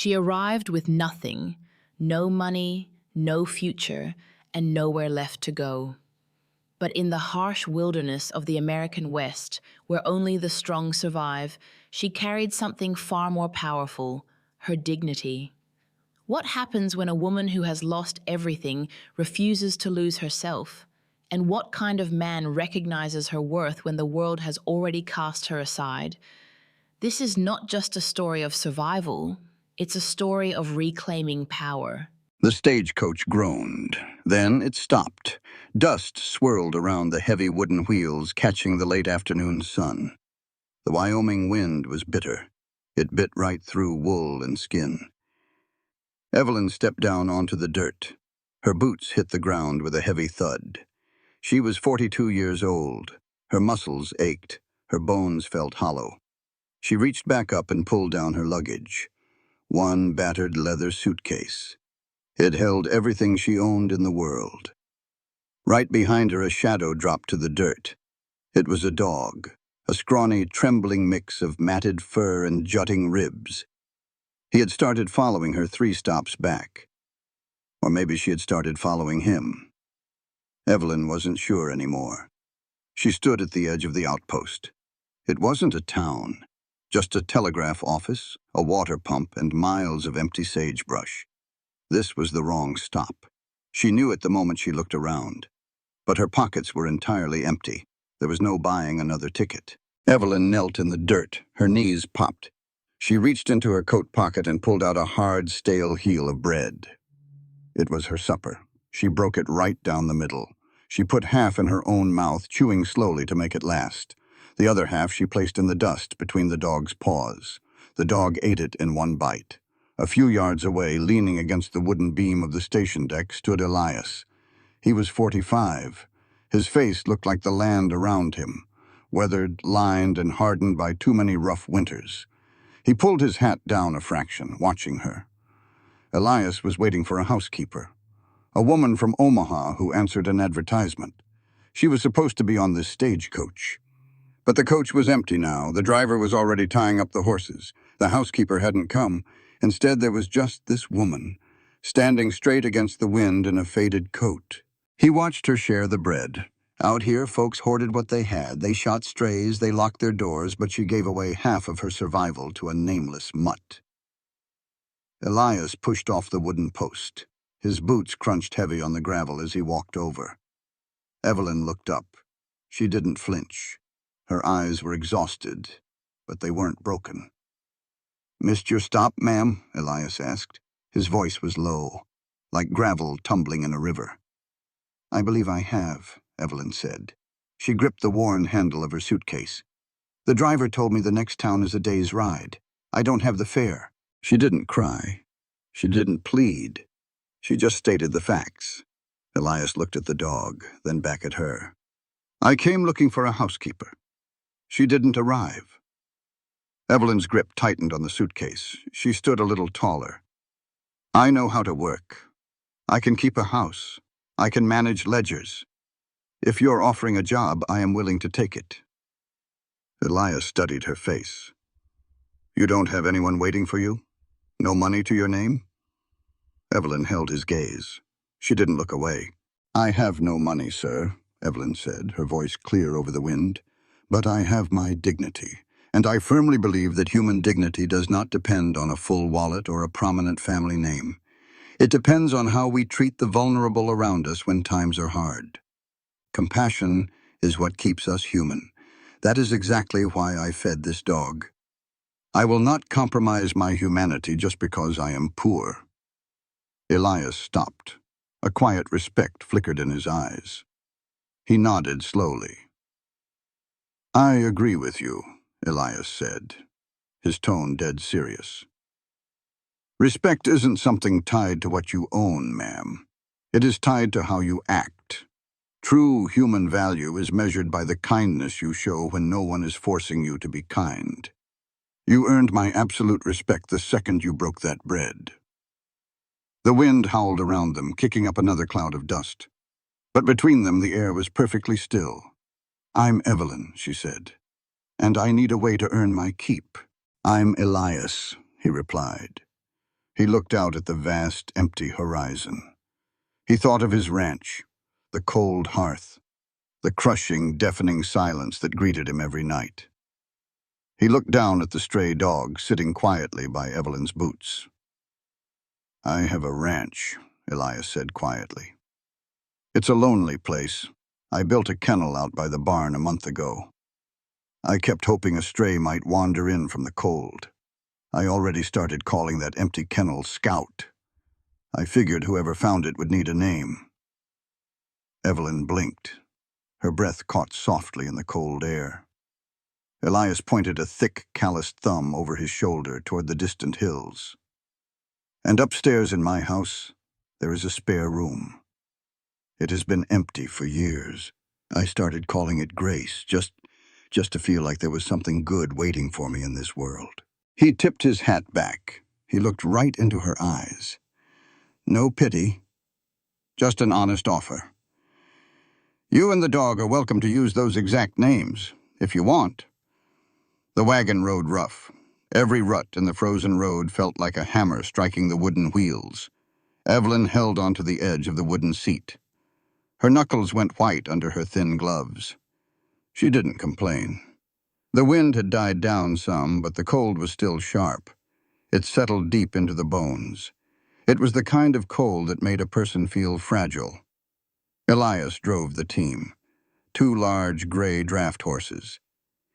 She arrived with nothing, no money, no future, and nowhere left to go. But in the harsh wilderness of the American West, where only the strong survive, she carried something far more powerful, her dignity. What happens when a woman who has lost everything refuses to lose herself? And what kind of man recognizes her worth when the world has already cast her aside? This is not just a story of survival, it's a story of reclaiming power. The stagecoach groaned. Then it stopped. Dust swirled around the heavy wooden wheels, catching the late afternoon sun. The Wyoming wind was bitter. It bit right through wool and skin. Evelyn stepped down onto the dirt. Her boots hit the ground with a heavy thud. She was 42 years old. Her muscles ached. Her bones felt hollow. She reached back up and pulled down her luggage. One battered leather suitcase. It held everything she owned in the world. Right behind her, a shadow dropped to the dirt. It was a dog, a scrawny, trembling mix of matted fur and jutting ribs. He had started following her 3 stops back. Or maybe she had started following him. Evelyn wasn't sure anymore. She stood at the edge of the outpost. It wasn't a town, just a telegraph office, a water pump, and miles of empty sagebrush. This was the wrong stop. She knew it the moment she looked around. But her pockets were entirely empty. There was no buying another ticket. Evelyn knelt in the dirt. Her knees popped. She reached into her coat pocket and pulled out a hard, stale heel of bread. It was her supper. She broke it right down the middle. She put half in her own mouth, chewing slowly to make it last. The other half she placed in the dust between the dog's paws. The dog ate it in one bite. A few yards away, leaning against the wooden beam of the station deck, stood Elias. He was 45. His face looked like the land around him, weathered, lined, and hardened by too many rough winters. He pulled his hat down a fraction, watching her. Elias was waiting for a housekeeper, a woman from Omaha who answered an advertisement. She was supposed to be on this stagecoach. But the coach was empty now. The driver was already tying up the horses. The housekeeper hadn't come. Instead, there was just this woman, standing straight against the wind in a faded coat. He watched her share the bread. Out here, folks hoarded what they had. They shot strays, they locked their doors, but she gave away half of her survival to a nameless mutt. Elias pushed off the wooden post. His boots crunched heavy on the gravel as he walked over. Evelyn looked up. She didn't flinch. Her eyes were exhausted, but they weren't broken. "Missed your stop, ma'am?" Elias asked. His voice was low, like gravel tumbling in a river. "I believe I have," Evelyn said. She gripped the worn handle of her suitcase. "The driver told me the next town is a day's ride. I don't have the fare." She didn't cry. She didn't plead. She just stated the facts. Elias looked at the dog, then back at her. "I came looking for a housekeeper. She didn't arrive." Evelyn's grip tightened on the suitcase. She stood a little taller. "I know how to work. I can keep a house. I can manage ledgers. If you're offering a job, I am willing to take it." Elias studied her face. "You don't have anyone waiting for you? No money to your name?" Evelyn held his gaze. She didn't look away. "I have no money, sir," Evelyn said, her voice clear over the wind. "But I have my dignity. And I firmly believe that human dignity does not depend on a full wallet or a prominent family name. It depends on how we treat the vulnerable around us when times are hard. Compassion is what keeps us human. That is exactly why I fed this dog. I will not compromise my humanity just because I am poor." Elias stopped. A quiet respect flickered in his eyes. He nodded slowly. "I agree with you," Elias said, his tone dead serious. "Respect isn't something tied to what you own, ma'am. It is tied to how you act. True human value is measured by the kindness you show when no one is forcing you to be kind. You earned my absolute respect the second you broke that bread." The wind howled around them, kicking up another cloud of dust. But between them, the air was perfectly still. "I'm Evelyn," she said, "and I need a way to earn my keep." "I'm Elias," he replied. He looked out at the vast, empty horizon. He thought of his ranch, the cold hearth, the crushing, deafening silence that greeted him every night. He looked down at the stray dog sitting quietly by Evelyn's boots. "I have a ranch," Elias said quietly. "It's a lonely place. I built a kennel out by the barn a month ago. I kept hoping a stray might wander in from the cold. I already started calling that empty kennel Scout. I figured whoever found it would need a name." Evelyn blinked. Her breath caught softly in the cold air. Elias pointed a thick, calloused thumb over his shoulder toward the distant hills. "And upstairs in my house, there is a spare room. It has been empty for years. I started calling it Grace, just to feel like there was something good waiting for me in this world." He tipped his hat back. He looked right into her eyes. "No pity, just an honest offer. You and the dog are welcome to use those exact names, if you want." The wagon rode rough. Every rut in the frozen road felt like a hammer striking the wooden wheels. Evelyn held onto the edge of the wooden seat. Her knuckles went white under her thin gloves. She didn't complain. The wind had died down some, but the cold was still sharp. It settled deep into the bones. It was the kind of cold that made a person feel fragile. Elias drove the team. 2 large, gray draft horses.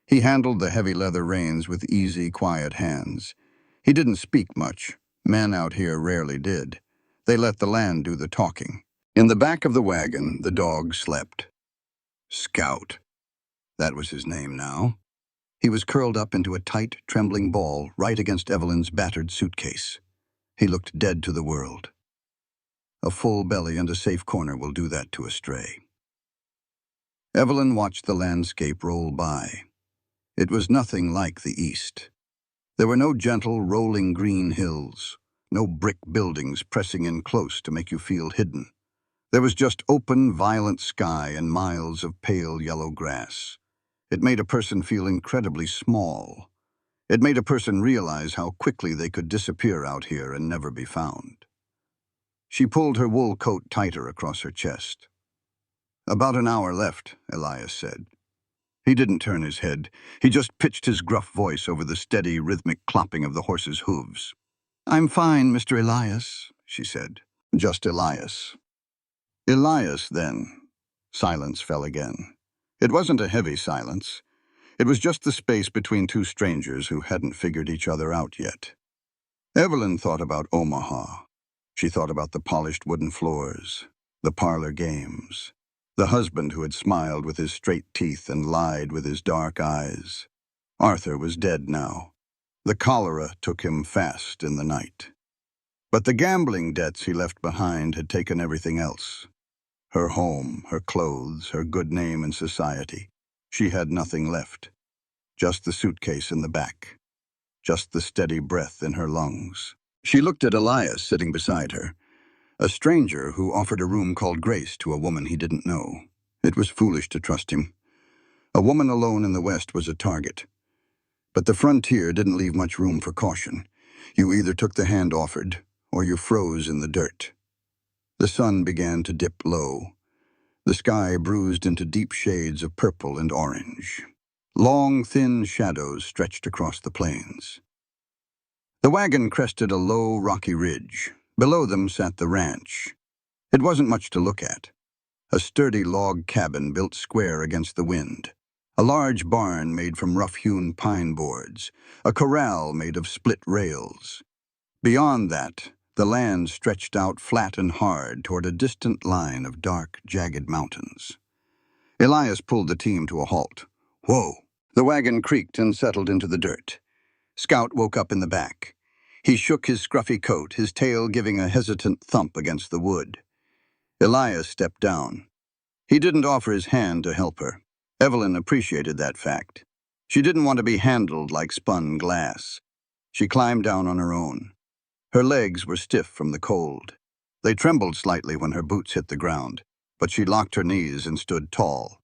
He handled the heavy leather reins with easy, quiet hands. He didn't speak much. Men out here rarely did. They let the land do the talking. In the back of the wagon, the dog slept. Scout. That was his name now. He was curled up into a tight, trembling ball right against Evelyn's battered suitcase. He looked dead to the world. A full belly and a safe corner will do that to a stray. Evelyn watched the landscape roll by. It was nothing like the East. There were no gentle, rolling green hills, no brick buildings pressing in close to make you feel hidden. There was just open, violent sky and miles of pale yellow grass. It made a person feel incredibly small. It made a person realize how quickly they could disappear out here and never be found. She pulled her wool coat tighter across her chest. "About an hour left," Elias said. He didn't turn his head. He just pitched his gruff voice over the steady, rhythmic clopping of the horse's hooves. "I'm fine, Mr. Elias," she said. Just Elias. "Elias, then." Silence fell again. It wasn't a heavy silence. It was just the space between 2 strangers who hadn't figured each other out yet. Evelyn thought about Omaha. She thought about the polished wooden floors, the parlor games, the husband who had smiled with his straight teeth and lied with his dark eyes. Arthur was dead now. The cholera took him fast in the night. But the gambling debts he left behind had taken everything else. Her home, her clothes, her good name in society. She had nothing left. Just the suitcase in the back. Just the steady breath in her lungs. She looked at Elias sitting beside her, a stranger who offered a room called Grace to a woman he didn't know. It was foolish to trust him. A woman alone in the West was a target. But the frontier didn't leave much room for caution. You either took the hand offered, or you froze in the dirt. The sun began to dip low. The sky bruised into deep shades of purple and orange. Long, thin shadows stretched across the plains. The wagon crested a low, rocky ridge. Below them sat the ranch. It wasn't much to look at. A sturdy log cabin built square against the wind. A large barn made from rough-hewn pine boards. A corral made of split rails. Beyond that, the land stretched out flat and hard toward a distant line of dark, jagged mountains. Elias pulled the team to a halt. "Whoa!" The wagon creaked and settled into the dirt. Scout woke up in the back. He shook his scruffy coat, his tail giving a hesitant thump against the wood. Elias stepped down. He didn't offer his hand to help her. Evelyn appreciated that fact. She didn't want to be handled like spun glass. She climbed down on her own. Her legs were stiff from the cold. They trembled slightly when her boots hit the ground, but she locked her knees and stood tall.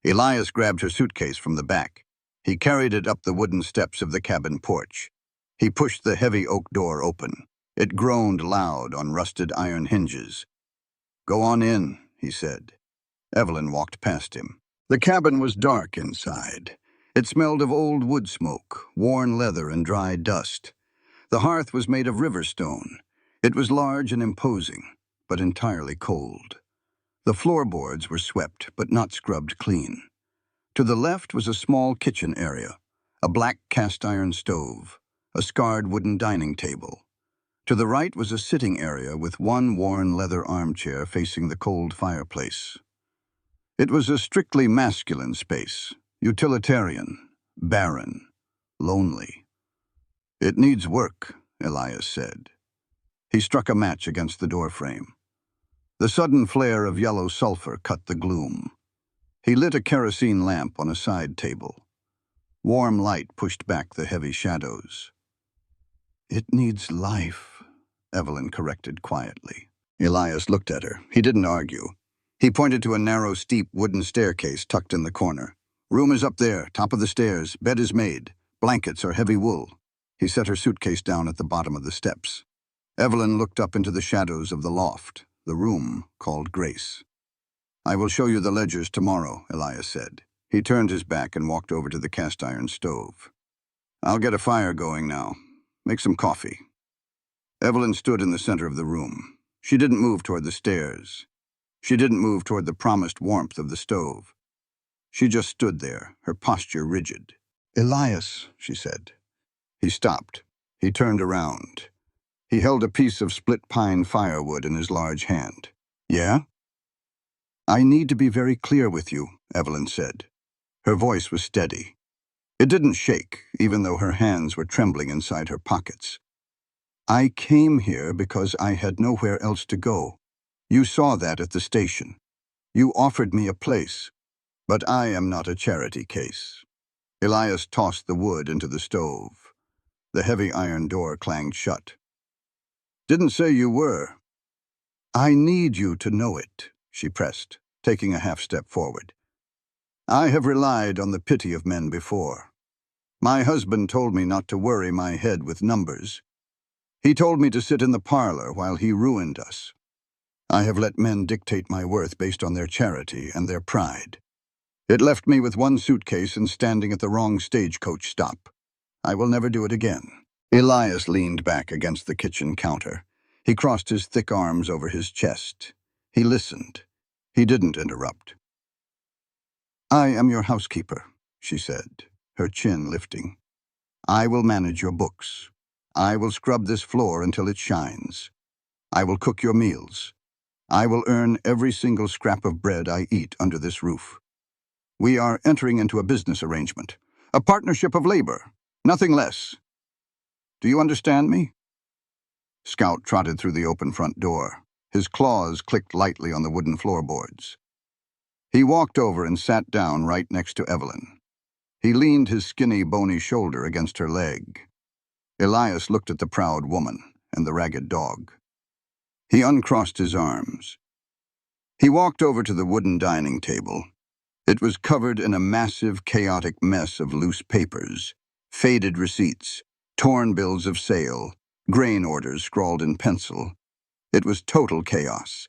Elias grabbed her suitcase from the back. He carried it up the wooden steps of the cabin porch. He pushed the heavy oak door open. It groaned loud on rusted iron hinges. "Go on in," he said. Evelyn walked past him. The cabin was dark inside. It smelled of old wood smoke, worn leather, and dry dust. The hearth was made of river stone. It was large and imposing, but entirely cold. The floorboards were swept, but not scrubbed clean. To the left was a small kitchen area, a black cast-iron stove, a scarred wooden dining table. To the right was a sitting area with one worn leather armchair facing the cold fireplace. It was a strictly masculine space, utilitarian, barren, lonely. "It needs work," Elias said. He struck a match against the doorframe. The sudden flare of yellow sulfur cut the gloom. He lit a kerosene lamp on a side table. Warm light pushed back the heavy shadows. "It needs life," Evelyn corrected quietly. Elias looked at her. He didn't argue. He pointed to a narrow, steep wooden staircase tucked in the corner. "Room is up there, top of the stairs. Bed is made. Blankets are heavy wool." He set her suitcase down at the bottom of the steps. Evelyn looked up into the shadows of the loft, the room called Grace. "I will show you the ledgers tomorrow," Elias said. He turned his back and walked over to the cast-iron stove. "I'll get a fire going now. Make some coffee." Evelyn stood in the center of the room. She didn't move toward the stairs. She didn't move toward the promised warmth of the stove. She just stood there, her posture rigid. "Elias," she said. He stopped. He turned around. He held a piece of split pine firewood in his large hand. "Yeah?" "I need to be very clear with you," Evelyn said. Her voice was steady. It didn't shake, even though her hands were trembling inside her pockets. "I came here because I had nowhere else to go. You saw that at the station. You offered me a place. But I am not a charity case." Elias tossed the wood into the stove. The heavy iron door clanged shut. "Didn't say you were." "I need you to know it," she pressed, taking a half-step forward. "I have relied on the pity of men before. My husband told me not to worry my head with numbers. He told me to sit in the parlor while he ruined us. I have let men dictate my worth based on their charity and their pride. It left me with one suitcase and standing at the wrong stagecoach stop. I will never do it again." Elias leaned back against the kitchen counter. He crossed his thick arms over his chest. He listened. He didn't interrupt. "I am your housekeeper," she said, her chin lifting. "I will manage your books. I will scrub this floor until it shines. I will cook your meals. I will earn every single scrap of bread I eat under this roof. We are entering into a business arrangement, a partnership of labor, nothing less. Do you understand me?" Scout trotted through the open front door. His claws clicked lightly on the wooden floorboards. He walked over and sat down right next to Evelyn. He leaned his skinny, bony shoulder against her leg. Elias looked at the proud woman and the ragged dog. He uncrossed his arms. He walked over to the wooden dining table. It was covered in a massive, chaotic mess of loose papers, faded receipts, torn bills of sale, grain orders scrawled in pencil. It was total chaos.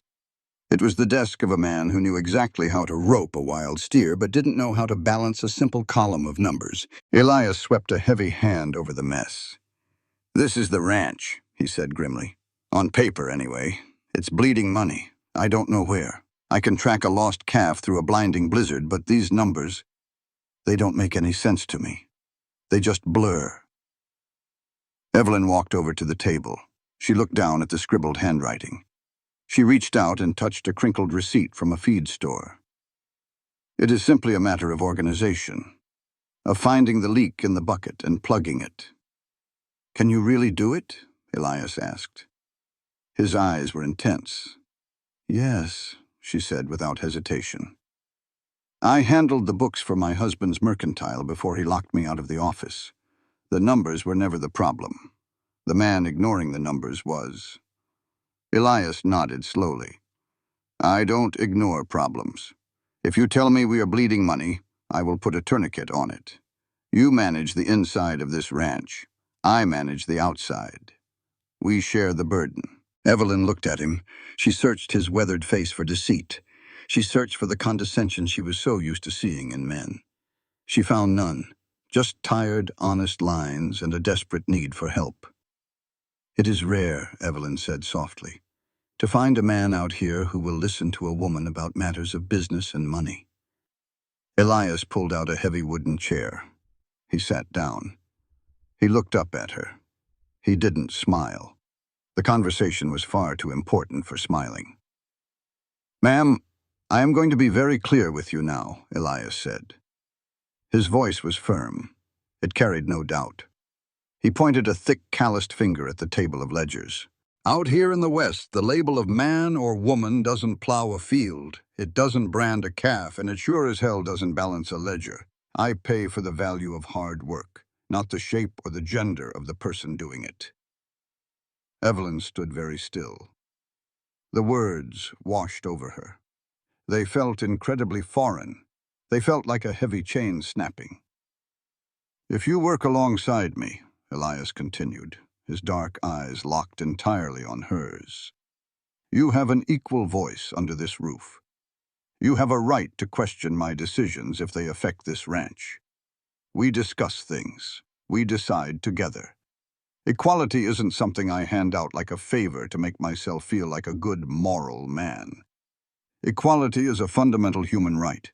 It was the desk of a man who knew exactly how to rope a wild steer but didn't know how to balance a simple column of numbers. Elias swept a heavy hand over the mess. "This is the ranch," he said grimly. "On paper, anyway. It's bleeding money. I don't know where. I can track a lost calf through a blinding blizzard, but these numbers, they don't make any sense to me. They just blur." Evelyn walked over to the table. She looked down at the scribbled handwriting. She reached out and touched a crinkled receipt from a feed store. "It is simply a matter of organization, of finding the leak in the bucket and plugging it." "Can you really do it?" Elias asked. His eyes were intense. "Yes," she said without hesitation. "I handled the books for my husband's mercantile before he locked me out of the office. The numbers were never the problem. The man ignoring the numbers was." Elias nodded slowly. "I don't ignore problems. If you tell me we are bleeding money, I will put a tourniquet on it. You manage the inside of this ranch. I manage the outside. We share the burden. Evelyn looked at him. She searched his weathered face for deceit. She searched for the condescension she was so used to seeing in men. She found none, just tired, honest lines and a desperate need for help. "It is rare," Evelyn said softly, "to find a man out here who will listen to a woman about matters of business and money." Elias pulled out a heavy wooden chair. He sat down. He looked up at her. He didn't smile. The conversation was far too important for smiling. "Ma'am, I am going to be very clear with you now," Elias said. His voice was firm. It carried no doubt. He pointed a thick, calloused finger at the table of ledgers. "Out here in the West, the label of man or woman doesn't plow a field, it doesn't brand a calf, and it sure as hell doesn't balance a ledger. I pay for the value of hard work, not the shape or the gender of the person doing it." Evelyn stood very still. The words washed over her. They felt incredibly foreign. They felt like a heavy chain snapping. "If you work alongside me," Elias continued, his dark eyes locked entirely on hers, "you have an equal voice under this roof. You have a right to question my decisions if they affect this ranch. We discuss things. We decide together. Equality isn't something I hand out like a favor to make myself feel like a good moral man. Equality is a fundamental human right.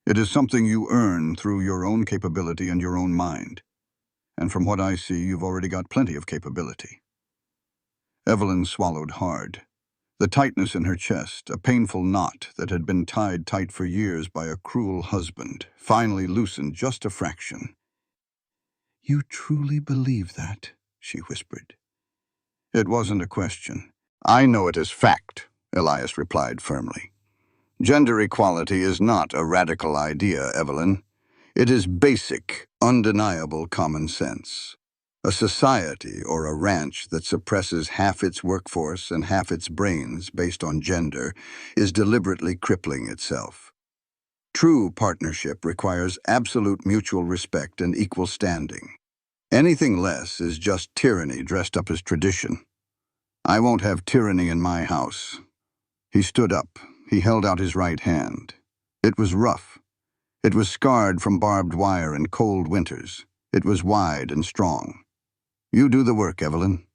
It is something you earn through your own capability and your own mind. And from what I see, you've already got plenty of capability." Evelyn swallowed hard. The tightness in her chest, a painful knot that had been tied tight for years by a cruel husband, finally loosened just a fraction. "You truly believe that?" she whispered. It wasn't a question. "I know it as fact," Elias replied firmly. "Gender equality is not a radical idea, Evelyn. It is basic, undeniable common sense. A society or a ranch that suppresses half its workforce and half its brains based on gender is deliberately crippling itself. True partnership requires absolute mutual respect and equal standing. Anything less is just tyranny dressed up as tradition. I won't have tyranny in my house." He stood up. He held out his right hand. It was rough. It was scarred from barbed wire and cold winters. It was wide and strong. "You do the work, Evelyn.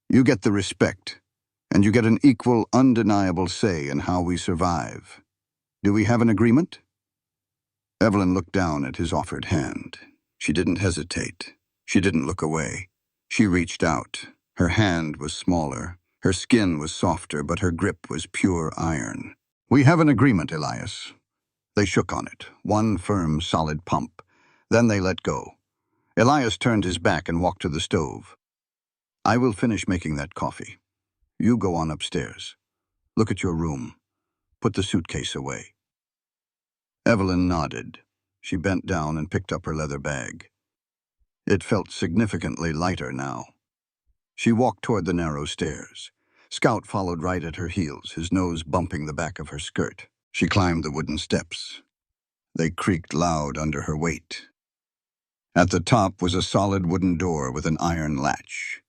You get the respect, and you get an equal, undeniable say in how we survive. Do we have an agreement?" Evelyn looked down at his offered hand. She didn't hesitate. She didn't look away. She reached out. Her hand was smaller. Her skin was softer, but her grip was pure iron. "We have an agreement, Elias." They shook on it, one firm, solid pump. Then they let go. Elias turned his back and walked to the stove. "I will finish making that coffee. You go on upstairs. Look at your room. Put the suitcase away." Evelyn nodded. She bent down and picked up her leather bag. It felt significantly lighter now. She walked toward the narrow stairs. Scout followed right at her heels, his nose bumping the back of her skirt. She climbed the wooden steps. They creaked loud under her weight. At the top was a solid wooden door with an iron latch.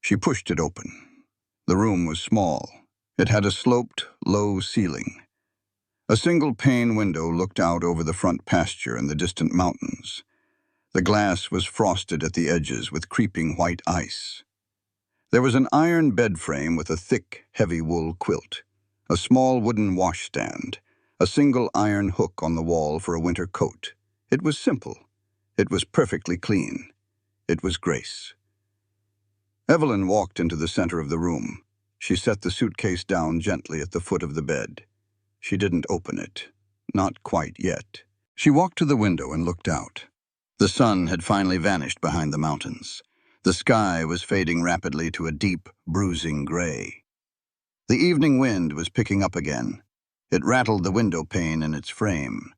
She pushed it open. The room was small. It had a sloped, low ceiling. A single-pane window looked out over the front pasture and the distant mountains. The glass was frosted at the edges with creeping white ice. There was an iron bed frame with a thick, heavy wool quilt, a small wooden washstand, a single iron hook on the wall for a winter coat. It was simple. It was perfectly clean. It was grace. Evelyn walked into the center of the room. She set the suitcase down gently at the foot of the bed. She didn't open it. Not quite yet. She walked to the window and looked out. The sun had finally vanished behind the mountains. The sky was fading rapidly to a deep, bruising gray. The evening wind was picking up again. It rattled the window pane in its frame.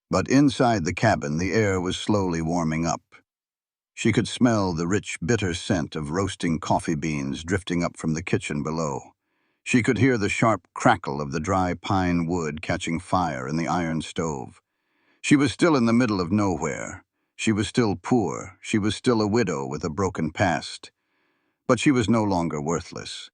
But inside the cabin, the air was slowly warming up. She could smell the rich, bitter scent of roasting coffee beans drifting up from the kitchen below. She could hear the sharp crackle of the dry pine wood catching fire in the iron stove. She was still in the middle of nowhere. She was still poor. She was still a widow with a broken past. But she was no longer worthless.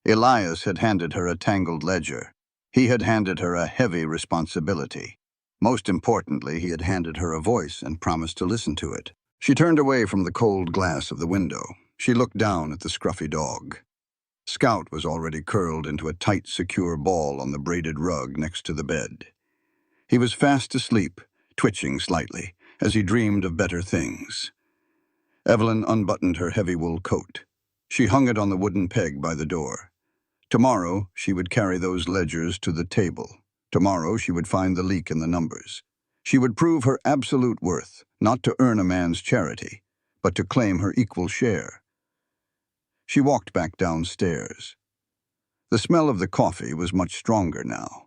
Elias had handed her a tangled ledger. He had handed her a heavy responsibility. Most importantly, he had handed her a voice and promised to listen to it. She turned away from the cold glass of the window. She looked down at the scruffy dog. Scout was already curled into a tight, secure ball on the braided rug next to the bed. He was fast asleep, twitching slightly, as he dreamed of better things. Evelyn unbuttoned her heavy wool coat. She hung it on the wooden peg by the door. Tomorrow, she would carry those ledgers to the table. Tomorrow, she would find the leak in the numbers. She would prove her absolute worth, not to earn a man's charity, but to claim her equal share. She walked back downstairs. The smell of the coffee was much stronger now.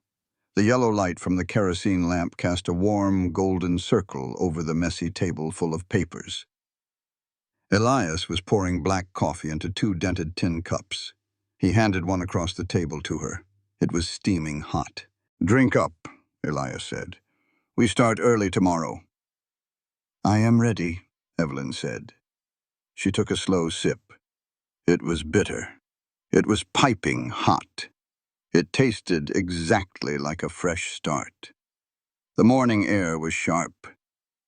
The yellow light from the kerosene lamp cast a warm, golden circle over the messy table full of papers. Elias was pouring black coffee into 2 dented tin cups. He handed one across the table to her. It was steaming hot. "Drink up," Elias said. "We start early tomorrow." "I am ready," Evelyn said. She took a slow sip. It was bitter. It was piping hot. It tasted exactly like a fresh start. The morning air was sharp.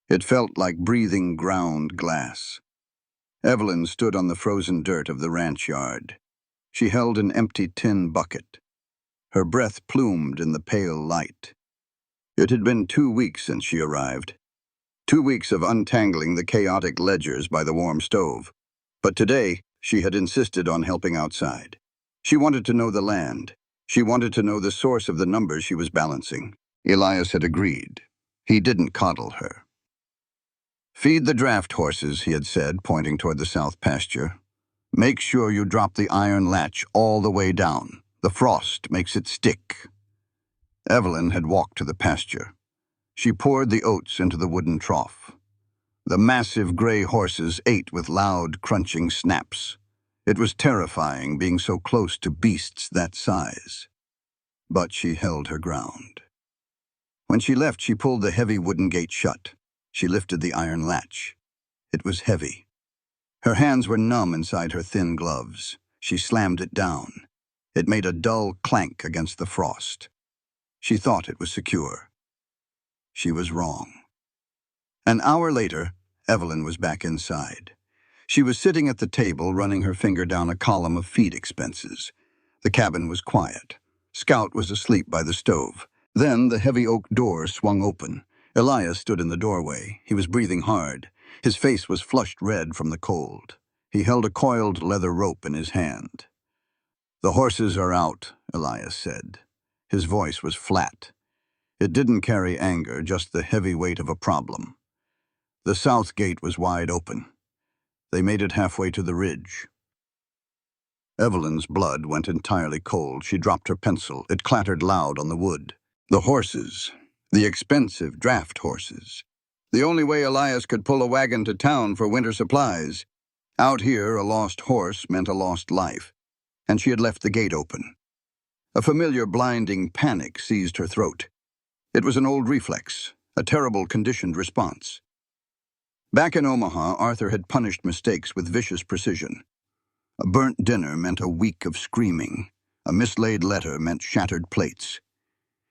It felt like breathing ground glass. Evelyn stood on the frozen dirt of the ranch yard. She held an empty tin bucket. Her breath plumed in the pale light. It had been 2 weeks since she arrived. 2 weeks of untangling the chaotic ledgers by the warm stove. But today, she had insisted on helping outside. She wanted to know the land. She wanted to know the source of the numbers she was balancing. Elias had agreed. He didn't coddle her. "Feed the draft horses," he had said, pointing toward the south pasture. "Make sure you drop the iron latch all the way down. The frost makes it stick." Evelyn had walked to the pasture. She poured the oats into the wooden trough. The massive gray horses ate with loud, crunching snaps. It was terrifying being so close to beasts that size. But she held her ground. When she left, she pulled the heavy wooden gate shut. She lifted the iron latch. It was heavy. Her hands were numb inside her thin gloves. She slammed it down. It made a dull clank against the frost. She thought it was secure. She was wrong. An hour later, Evelyn was back inside. She was sitting at the table, running her finger down a column of feed expenses. The cabin was quiet. Scout was asleep by the stove. Then the heavy oak door swung open. Elias stood in the doorway. He was breathing hard. His face was flushed red from the cold. He held a coiled leather rope in his hand. "The horses are out," Elias said. His voice was flat. It didn't carry anger, just the heavy weight of a problem. The south gate was wide open. They made it halfway to the ridge. Evelyn's blood went entirely cold. She dropped her pencil. It clattered loud on the wood. The horses. The expensive draft horses. The only way Elias could pull a wagon to town for winter supplies. Out here, a lost horse meant a lost life, and she had left the gate open. A familiar blinding panic seized her throat. It was an old reflex, a terrible conditioned response. Back in Omaha, Arthur had punished mistakes with vicious precision. A burnt dinner meant a week of screaming. A mislaid letter meant shattered plates.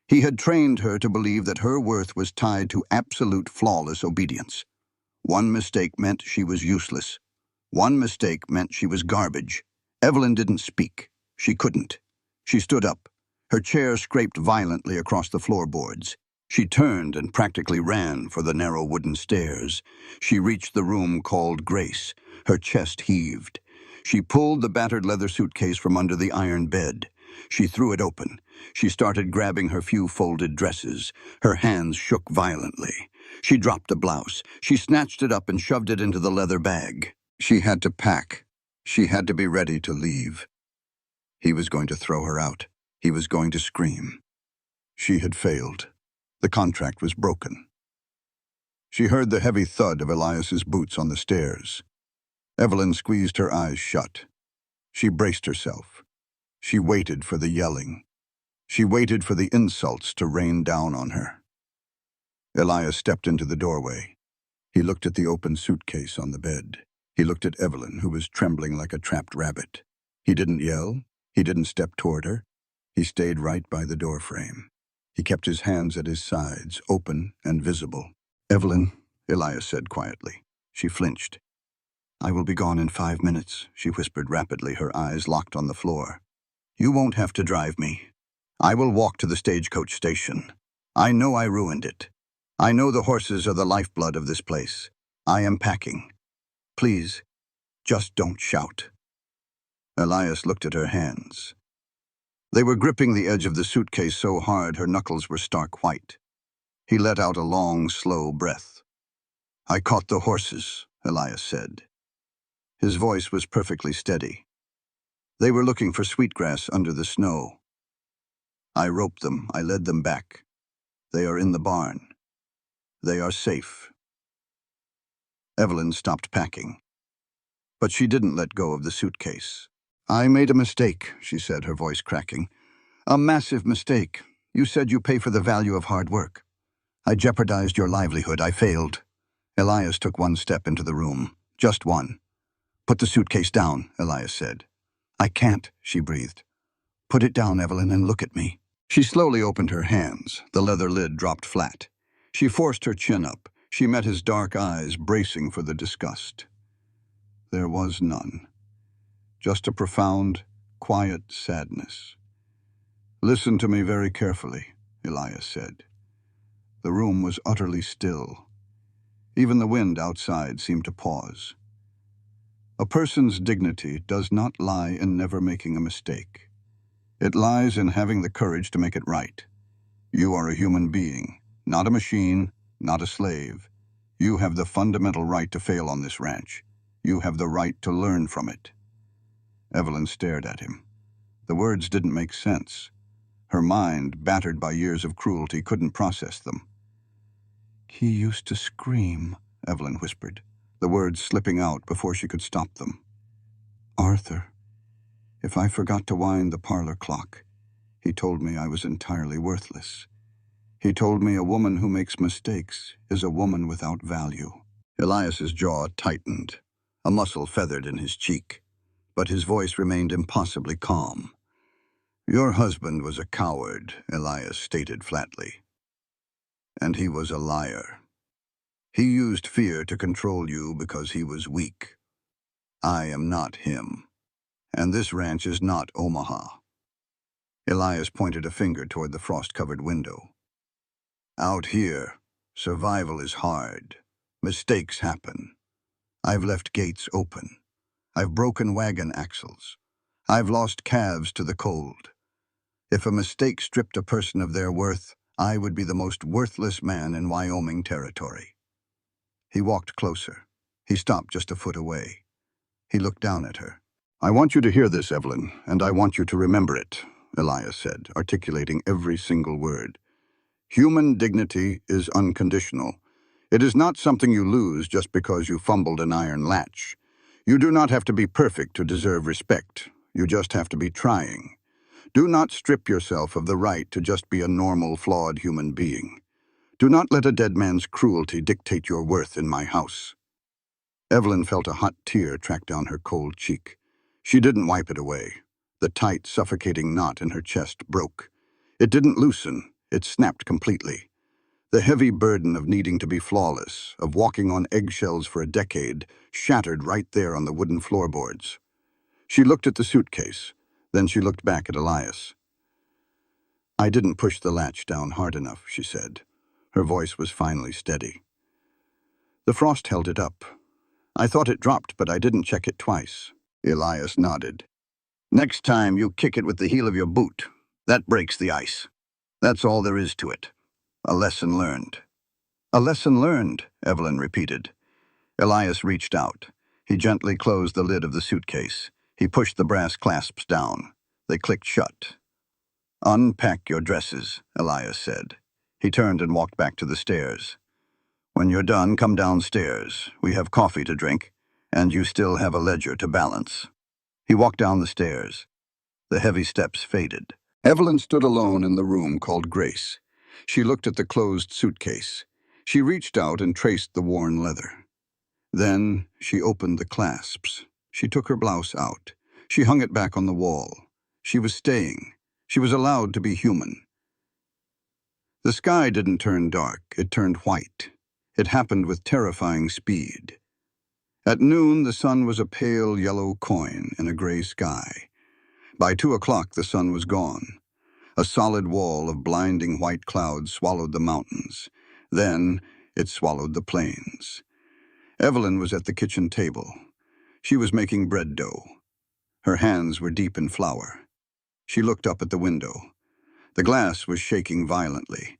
He had trained her to believe that her worth was tied to absolute flawless obedience. One mistake meant she was useless. One mistake meant she was garbage. Evelyn didn't speak. She couldn't. She stood up. Her chair scraped violently across the floorboards. She turned and practically ran for the narrow wooden stairs. She reached the room called Grace. Her chest heaved. She pulled the battered leather suitcase from under the iron bed. She threw it open. She started grabbing her few folded dresses. Her hands shook violently. She dropped the blouse. She snatched it up and shoved it into the leather bag. She had to pack. She had to be ready to leave. He was going to throw her out. He was going to scream. She had failed. The contract was broken. She heard the heavy thud of Elias's boots on the stairs. Evelyn squeezed her eyes shut. She braced herself. She waited for the yelling. She waited for the insults to rain down on her. Elias stepped into the doorway. He looked at the open suitcase on the bed. He looked at Evelyn, who was trembling like a trapped rabbit. He didn't yell. He didn't step toward her. He stayed right by the doorframe. He kept his hands at his sides, open and visible. "Evelyn," Elias said quietly. She flinched. "I will be gone in 5 minutes," she whispered rapidly, her eyes locked on the floor. "You won't have to drive me. I will walk to the stagecoach station. I know I ruined it. I know the horses are the lifeblood of this place. I am packing. Please, just don't shout." Elias looked at her hands. They were gripping the edge of the suitcase so hard her knuckles were stark white. He let out a long, slow breath. "I caught the horses," Elias said. His voice was perfectly steady. "They were looking for sweetgrass under the snow. I roped them. I led them back. They are in the barn. They are safe." Evelyn stopped packing. But she didn't let go of the suitcase. "I made a mistake," she said, her voice cracking. "A massive mistake. You said you pay for the value of hard work. I jeopardized your livelihood. I failed." Elias took one step into the room. Just one. "Put the suitcase down," Elias said. "I can't," she breathed. "Put it down, Evelyn, and look at me." She slowly opened her hands. The leather lid dropped flat. She forced her chin up. She met his dark eyes, bracing for the disgust. There was none. Just a profound, quiet sadness. "Listen to me very carefully," Elias said. The room was utterly still. Even the wind outside seemed to pause. A person's dignity does not lie in never making a mistake. It lies in having the courage to make it right. You are a human being, not a machine, not a slave. You have the fundamental right to fail on this ranch. You have the right to learn from it. Evelyn stared at him. The words didn't make sense. Her mind, battered by years of cruelty, couldn't process them. "He used to scream," Evelyn whispered, the words slipping out before she could stop them. "Arthur, if I forgot to wind the parlor clock, he told me I was entirely worthless. He told me a woman who makes mistakes is a woman without value." Elias's jaw tightened. A muscle feathered in his cheek, but his voice remained impossibly calm. "Your husband was a coward," Elias stated flatly. "And he was a liar. He used fear to control you because he was weak. I am not him. And this ranch is not Omaha." Elias pointed a finger toward the frost-covered window. "Out here, survival is hard. Mistakes happen. I've left gates open. I've broken wagon axles. I've lost calves to the cold. If a mistake stripped a person of their worth, I would be the most worthless man in Wyoming territory." He walked closer. He stopped just a foot away. He looked down at her. "I want you to hear this, Evelyn, and I want you to remember it," Elias said, articulating every single word. "Human dignity is unconditional. It is not something you lose just because you fumbled an iron latch. You do not have to be perfect to deserve respect. You just have to be trying. Do not strip yourself of the right to just be a normal, flawed human being. Do not let a dead man's cruelty dictate your worth in my house." Evelyn felt a hot tear track down her cold cheek. She didn't wipe it away. The tight, suffocating knot in her chest broke. It didn't loosen. It snapped completely. The heavy burden of needing to be flawless, of walking on eggshells for a decade, shattered right there on the wooden floorboards. She looked at the suitcase. Then she looked back at Elias. "I didn't push the latch down hard enough," she said. Her voice was finally steady. "The frost held it up. I thought it dropped, but I didn't check it twice." Elias nodded. "Next time you kick it with the heel of your boot. That breaks the ice. That's all there is to it. A lesson learned." "A lesson learned," Evelyn repeated. Elias reached out. He gently closed the lid of the suitcase. He pushed the brass clasps down. They clicked shut. "Unpack your dresses," Elias said. He turned and walked back to the stairs. "When you're done, come downstairs. We have coffee to drink, and you still have a ledger to balance." He walked down the stairs. The heavy steps faded. Evelyn stood alone in the room called Grace. She looked at the closed suitcase. She reached out and traced the worn leather. Then she opened the clasps. She took her blouse out. She hung it back on the wall. She was staying. She was allowed to be human. The sky didn't turn dark, it turned white. It happened with terrifying speed. At noon, the sun was a pale yellow coin in a gray sky. By 2 o'clock, the sun was gone. A solid wall of blinding white clouds swallowed the mountains. Then it swallowed the plains. Evelyn was at the kitchen table. She was making bread dough. Her hands were deep in flour. She looked up at the window. The glass was shaking violently.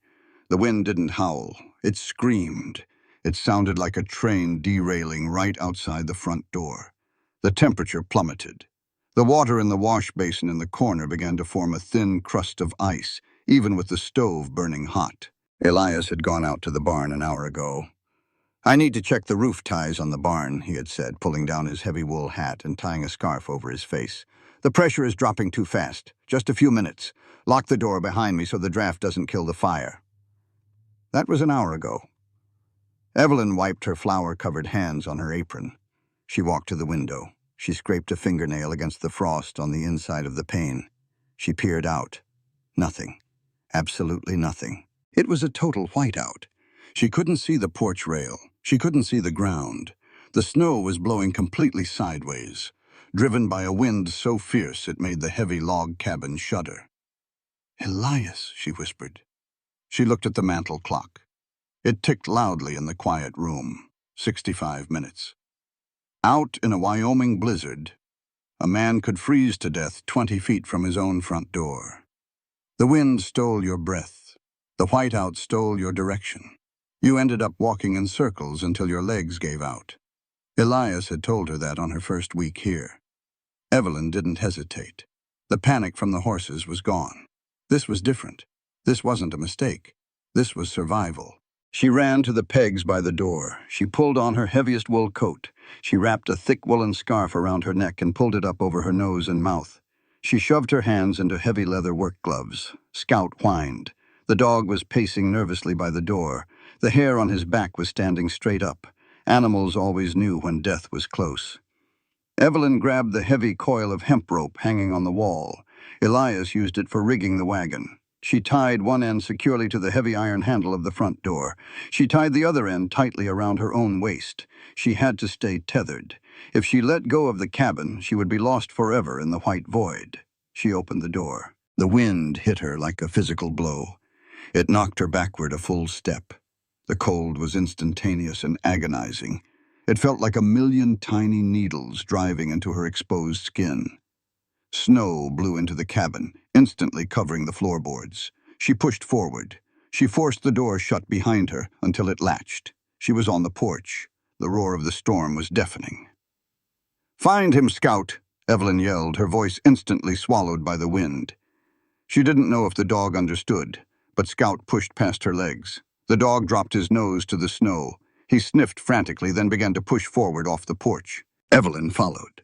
The wind didn't howl. It screamed. It sounded like a train derailing right outside the front door. The temperature plummeted. The water in the wash basin in the corner began to form a thin crust of ice, even with the stove burning hot. Elias had gone out to the barn an hour ago. "I need to check the roof ties on the barn," he had said, pulling down his heavy wool hat and tying a scarf over his face. "The pressure is dropping too fast. Just a few minutes. Lock the door behind me so the draft doesn't kill the fire." That was an hour ago. Evelyn wiped her flour-covered hands on her apron. She walked to the window. She scraped a fingernail against the frost on the inside of the pane. She peered out. Nothing. Absolutely nothing. It was a total whiteout. She couldn't see the porch rail. She couldn't see the ground. The snow was blowing completely sideways, driven by a wind so fierce it made the heavy log cabin shudder. "Elias," she whispered. She looked at the mantel clock. It ticked loudly in the quiet room. 65 minutes. Out in a Wyoming blizzard, a man could freeze to death 20 feet from his own front door. The wind stole your breath. The whiteout stole your direction. You ended up walking in circles until your legs gave out. Elias had told her that on her first week here. Evelyn didn't hesitate. The panic from the horses was gone. This was different. This wasn't a mistake. This was survival. She ran to the pegs by the door. She pulled on her heaviest wool coat. She wrapped a thick woolen scarf around her neck and pulled it up over her nose and mouth. She shoved her hands into heavy leather work gloves. Scout whined. The dog was pacing nervously by the door. The hair on his back was standing straight up. Animals always knew when death was close. Evelyn grabbed the heavy coil of hemp rope hanging on the wall. Elias used it for rigging the wagon. She tied one end securely to the heavy iron handle of the front door. She tied the other end tightly around her own waist. She had to stay tethered. If she let go of the cabin, she would be lost forever in the white void. She opened the door. The wind hit her like a physical blow. It knocked her backward a full step. The cold was instantaneous and agonizing. It felt like a million tiny needles driving into her exposed skin. Snow blew into the cabin, instantly covering the floorboards. She pushed forward. She forced the door shut behind her until it latched. She was on the porch. The roar of the storm was deafening. "Find him, Scout!" Evelyn yelled, her voice instantly swallowed by the wind. She didn't know if the dog understood, but Scout pushed past her legs. The dog dropped his nose to the snow. He sniffed frantically, then began to push forward off the porch. Evelyn followed.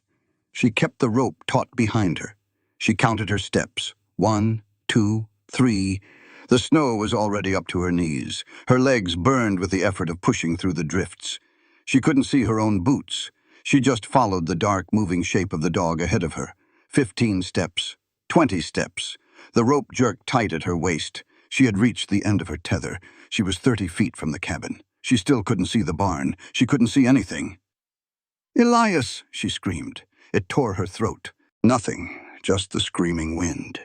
She kept the rope taut behind her. She counted her steps. 1, 2, 3. The snow was already up to her knees. Her legs burned with the effort of pushing through the drifts. She couldn't see her own boots. She just followed the dark, moving shape of the dog ahead of her. 15 steps. 20 steps. The rope jerked tight at her waist. She had reached the end of her tether. She was 30 feet from the cabin. She still couldn't see the barn. She couldn't see anything. "Elias!" she screamed. It tore her throat. Nothing, just the screaming wind.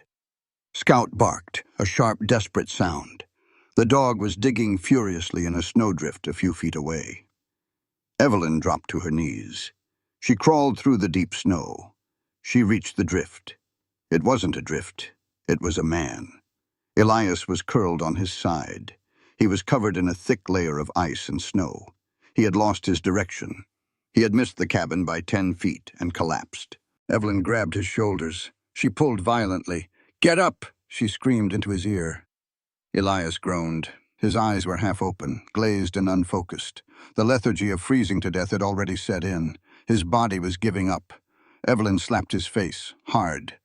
Scout barked, a sharp, desperate sound. The dog was digging furiously in a snowdrift a few feet away. Evelyn dropped to her knees. She crawled through the deep snow. She reached the drift. It wasn't a drift. It was a man. Elias was curled on his side. He was covered in a thick layer of ice and snow. He had lost his direction. He had missed the cabin by 10 feet and collapsed. Evelyn grabbed his shoulders. She pulled violently. "Get up!" she screamed into his ear. Elias groaned. His eyes were half open, glazed and unfocused. The lethargy of freezing to death had already set in. His body was giving up. Evelyn slapped his face, hard.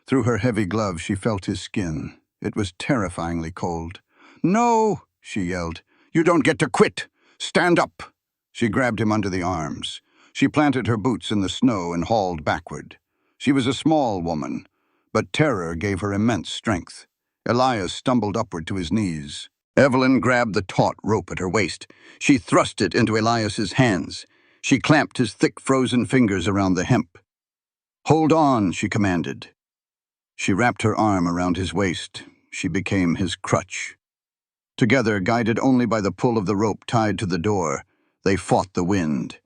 Through her heavy glove, she felt his skin. It was terrifyingly cold. "No!" she yelled. "You don't get to quit! Stand up!" She grabbed him under the arms. She planted her boots in the snow and hauled backward. She was a small woman, but terror gave her immense strength. Elias stumbled upward to his knees. Evelyn grabbed the taut rope at her waist. She thrust it into Elias's hands. She clamped his thick, frozen fingers around the hemp. "Hold on," she commanded. She wrapped her arm around his waist. She became his crutch. Together, guided only by the pull of the rope tied to the door, they fought the wind.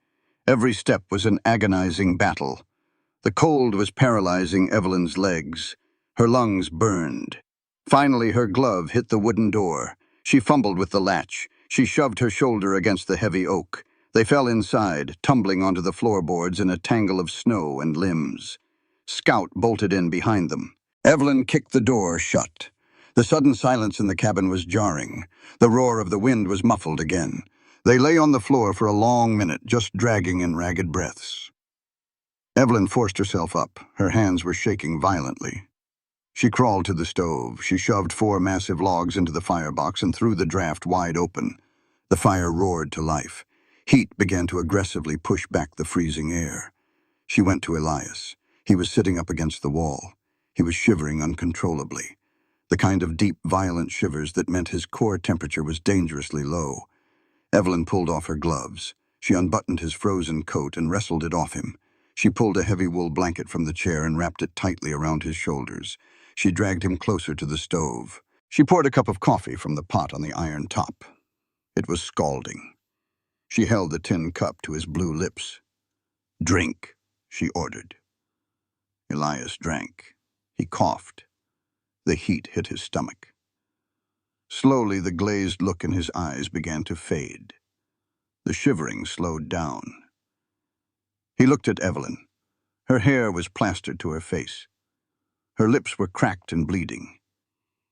Every step was an agonizing battle. The cold was paralyzing Evelyn's legs. Her lungs burned. Finally, her glove hit the wooden door. She fumbled with the latch. She shoved her shoulder against the heavy oak. They fell inside, tumbling onto the floorboards in a tangle of snow and limbs. Scout bolted in behind them. Evelyn kicked the door shut. The sudden silence in the cabin was jarring. The roar of the wind was muffled again. They lay on the floor for a long minute, just dragging in ragged breaths. Evelyn forced herself up. Her hands were shaking violently. She crawled to the stove. She shoved 4 massive logs into the firebox and threw the draft wide open. The fire roared to life. Heat began to aggressively push back the freezing air. She went to Elias. He was sitting up against the wall. He was shivering uncontrollably. The kind of deep, violent shivers that meant his core temperature was dangerously low. Evelyn pulled off her gloves. She unbuttoned his frozen coat and wrestled it off him. She pulled a heavy wool blanket from the chair and wrapped it tightly around his shoulders. She dragged him closer to the stove. She poured a cup of coffee from the pot on the iron top. It was scalding. She held the tin cup to his blue lips. "Drink," she ordered. Elias drank. He coughed. The heat hit his stomach. Slowly, the glazed look in his eyes began to fade. The shivering slowed down. He looked at Evelyn. Her hair was plastered to her face. Her lips were cracked and bleeding.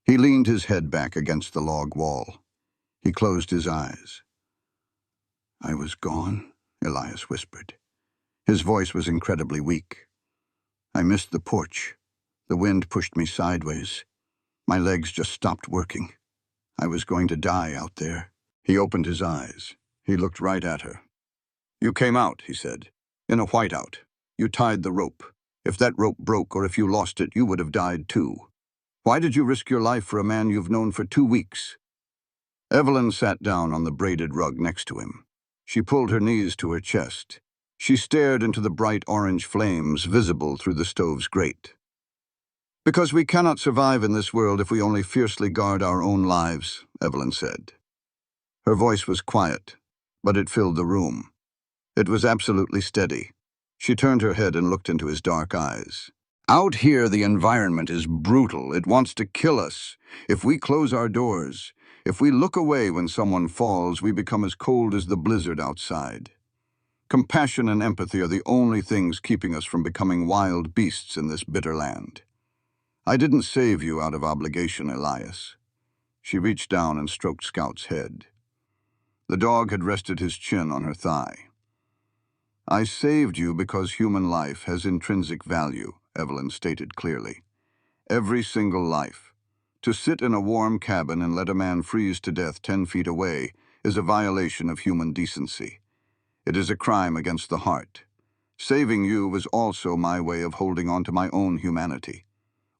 He leaned his head back against the log wall. He closed his eyes. "I was gone," Elias whispered. His voice was incredibly weak. "I missed the porch. The wind pushed me sideways. My legs just stopped working. I was going to die out there." He opened his eyes. He looked right at her. "You came out," he said, "in a whiteout. You tied the rope. If that rope broke or if you lost it, you would have died too. Why did you risk your life for a man you've known for 2 weeks? Evelyn sat down on the braided rug next to him. She pulled her knees to her chest. She stared into the bright orange flames visible through the stove's grate. "Because we cannot survive in this world if we only fiercely guard our own lives," Evelyn said. Her voice was quiet, but it filled the room. It was absolutely steady. She turned her head and looked into his dark eyes. "Out here, the environment is brutal. It wants to kill us. If we close our doors, if we look away when someone falls, we become as cold as the blizzard outside. Compassion and empathy are the only things keeping us from becoming wild beasts in this bitter land. I didn't save you out of obligation, Elias." She reached down and stroked Scout's head. The dog had rested his chin on her thigh. "I saved you because human life has intrinsic value," Evelyn stated clearly. "Every single life. To sit in a warm cabin and let a man freeze to death 10 feet away is a violation of human decency. It is a crime against the heart. Saving you was also my way of holding on to my own humanity.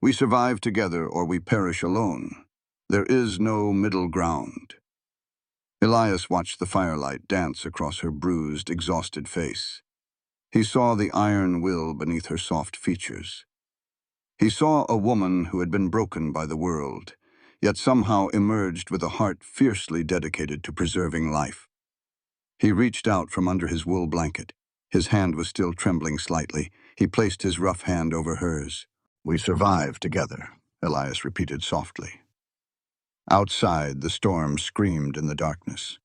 We survive together or we perish alone. There is no middle ground." Elias watched the firelight dance across her bruised, exhausted face. He saw the iron will beneath her soft features. He saw a woman who had been broken by the world, yet somehow emerged with a heart fiercely dedicated to preserving life. He reached out from under his wool blanket. His hand was still trembling slightly. He placed his rough hand over hers. "We survived together," Elias repeated softly. Outside, the storm screamed in the darkness.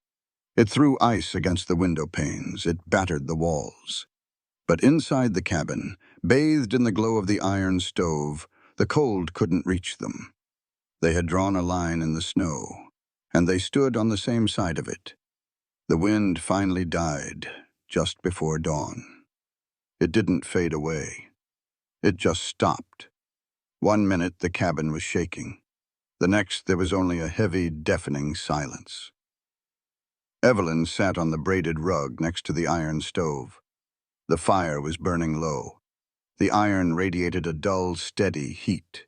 It threw ice against the window panes. It battered the walls. But inside the cabin, bathed in the glow of the iron stove, the cold couldn't reach them. They had drawn a line in the snow, and they stood on the same side of it. The wind finally died just before dawn. It didn't fade away. It just stopped. 1 minute the cabin was shaking. The next there was only a heavy, deafening silence. Evelyn sat on the braided rug next to the iron stove. The fire was burning low. The iron radiated a dull, steady heat.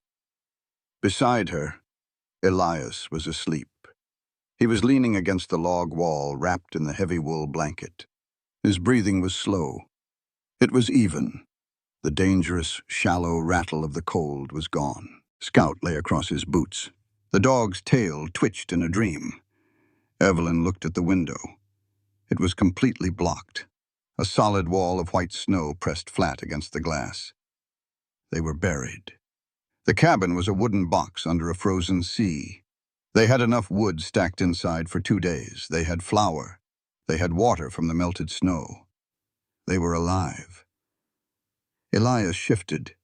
Beside her, Elias was asleep. He was leaning against the log wall, wrapped in the heavy wool blanket. His breathing was slow. It was even. The dangerous, shallow rattle of the cold was gone. Scout lay across his boots. The dog's tail twitched in a dream. Evelyn looked at the window. It was completely blocked. A solid wall of white snow pressed flat against the glass. They were buried. The cabin was a wooden box under a frozen sea. They had enough wood stacked inside for 2 days. They had flour. They had water from the melted snow. They were alive. Elias shifted.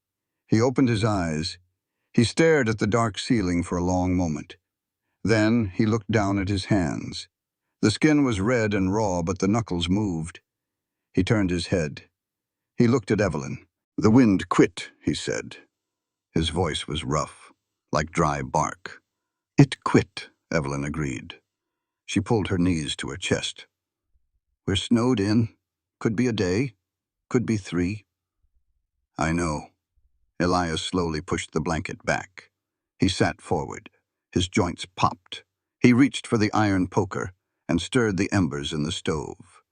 He opened his eyes. He stared at the dark ceiling for a long moment. Then he looked down at his hands. The skin was red and raw, but the knuckles moved. He turned his head. He looked at Evelyn. "The wind quit," he said. His voice was rough, like dry bark. "It quit," Evelyn agreed. She pulled her knees to her chest. "We're snowed in. Could be a day. Could be 3. "I know." Elias slowly pushed the blanket back. He sat forward. His joints popped. He reached for the iron poker and stirred the embers in the stove.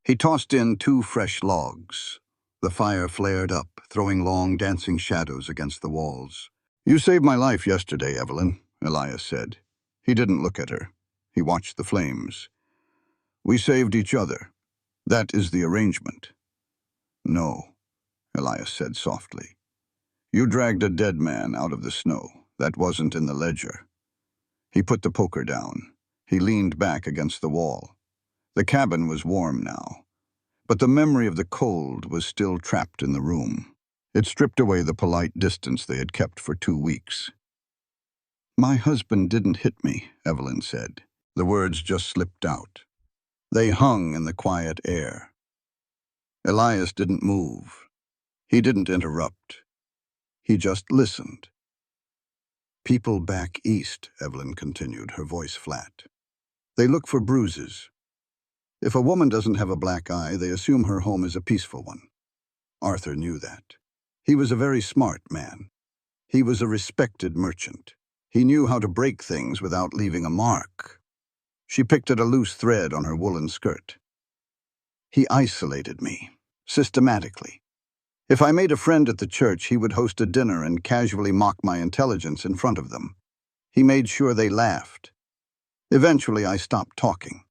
He tossed in 2 fresh logs. The fire flared up, throwing long dancing shadows against the walls. "You saved my life yesterday, Evelyn," Elias said. He didn't look at her. He watched the flames. "We saved each other. That is the arrangement." "No," Elias said softly. "You dragged a dead man out of the snow. That wasn't in the ledger." He put the poker down. He leaned back against the wall. The cabin was warm now, but the memory of the cold was still trapped in the room. It stripped away the polite distance they had kept for 2 weeks. "My husband didn't hit me," Evelyn said. The words just slipped out. They hung in the quiet air. Elias didn't move. He didn't interrupt. He just listened. "People back east," Evelyn continued, her voice flat. "They look for bruises. If a woman doesn't have a black eye, they assume her home is a peaceful one. Arthur knew that. He was a very smart man. He was a respected merchant. He knew how to break things without leaving a mark." She picked at a loose thread on her woolen skirt. "He isolated me, systematically. If I made a friend at the church, he would host a dinner and casually mock my intelligence in front of them. He made sure they laughed. Eventually, I stopped talking.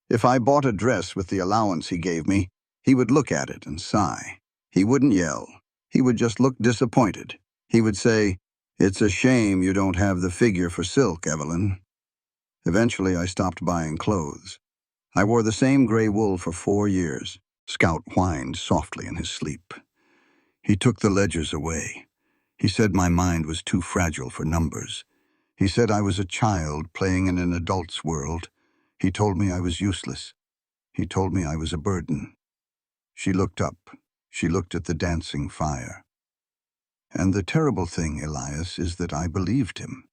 If I bought a dress with the allowance he gave me, he would look at it and sigh. He wouldn't yell. He would just look disappointed. He would say, 'It's a shame you don't have the figure for silk, Evelyn.' Eventually, I stopped buying clothes. I wore the same gray wool for 4 years. Scout whined softly in his sleep. He took the ledgers away. He said my mind was too fragile for numbers. He said I was a child playing in an adult's world. He told me I was useless. He told me I was a burden." She looked up. She looked at the dancing fire. "And the terrible thing, Elias, is that I believed him.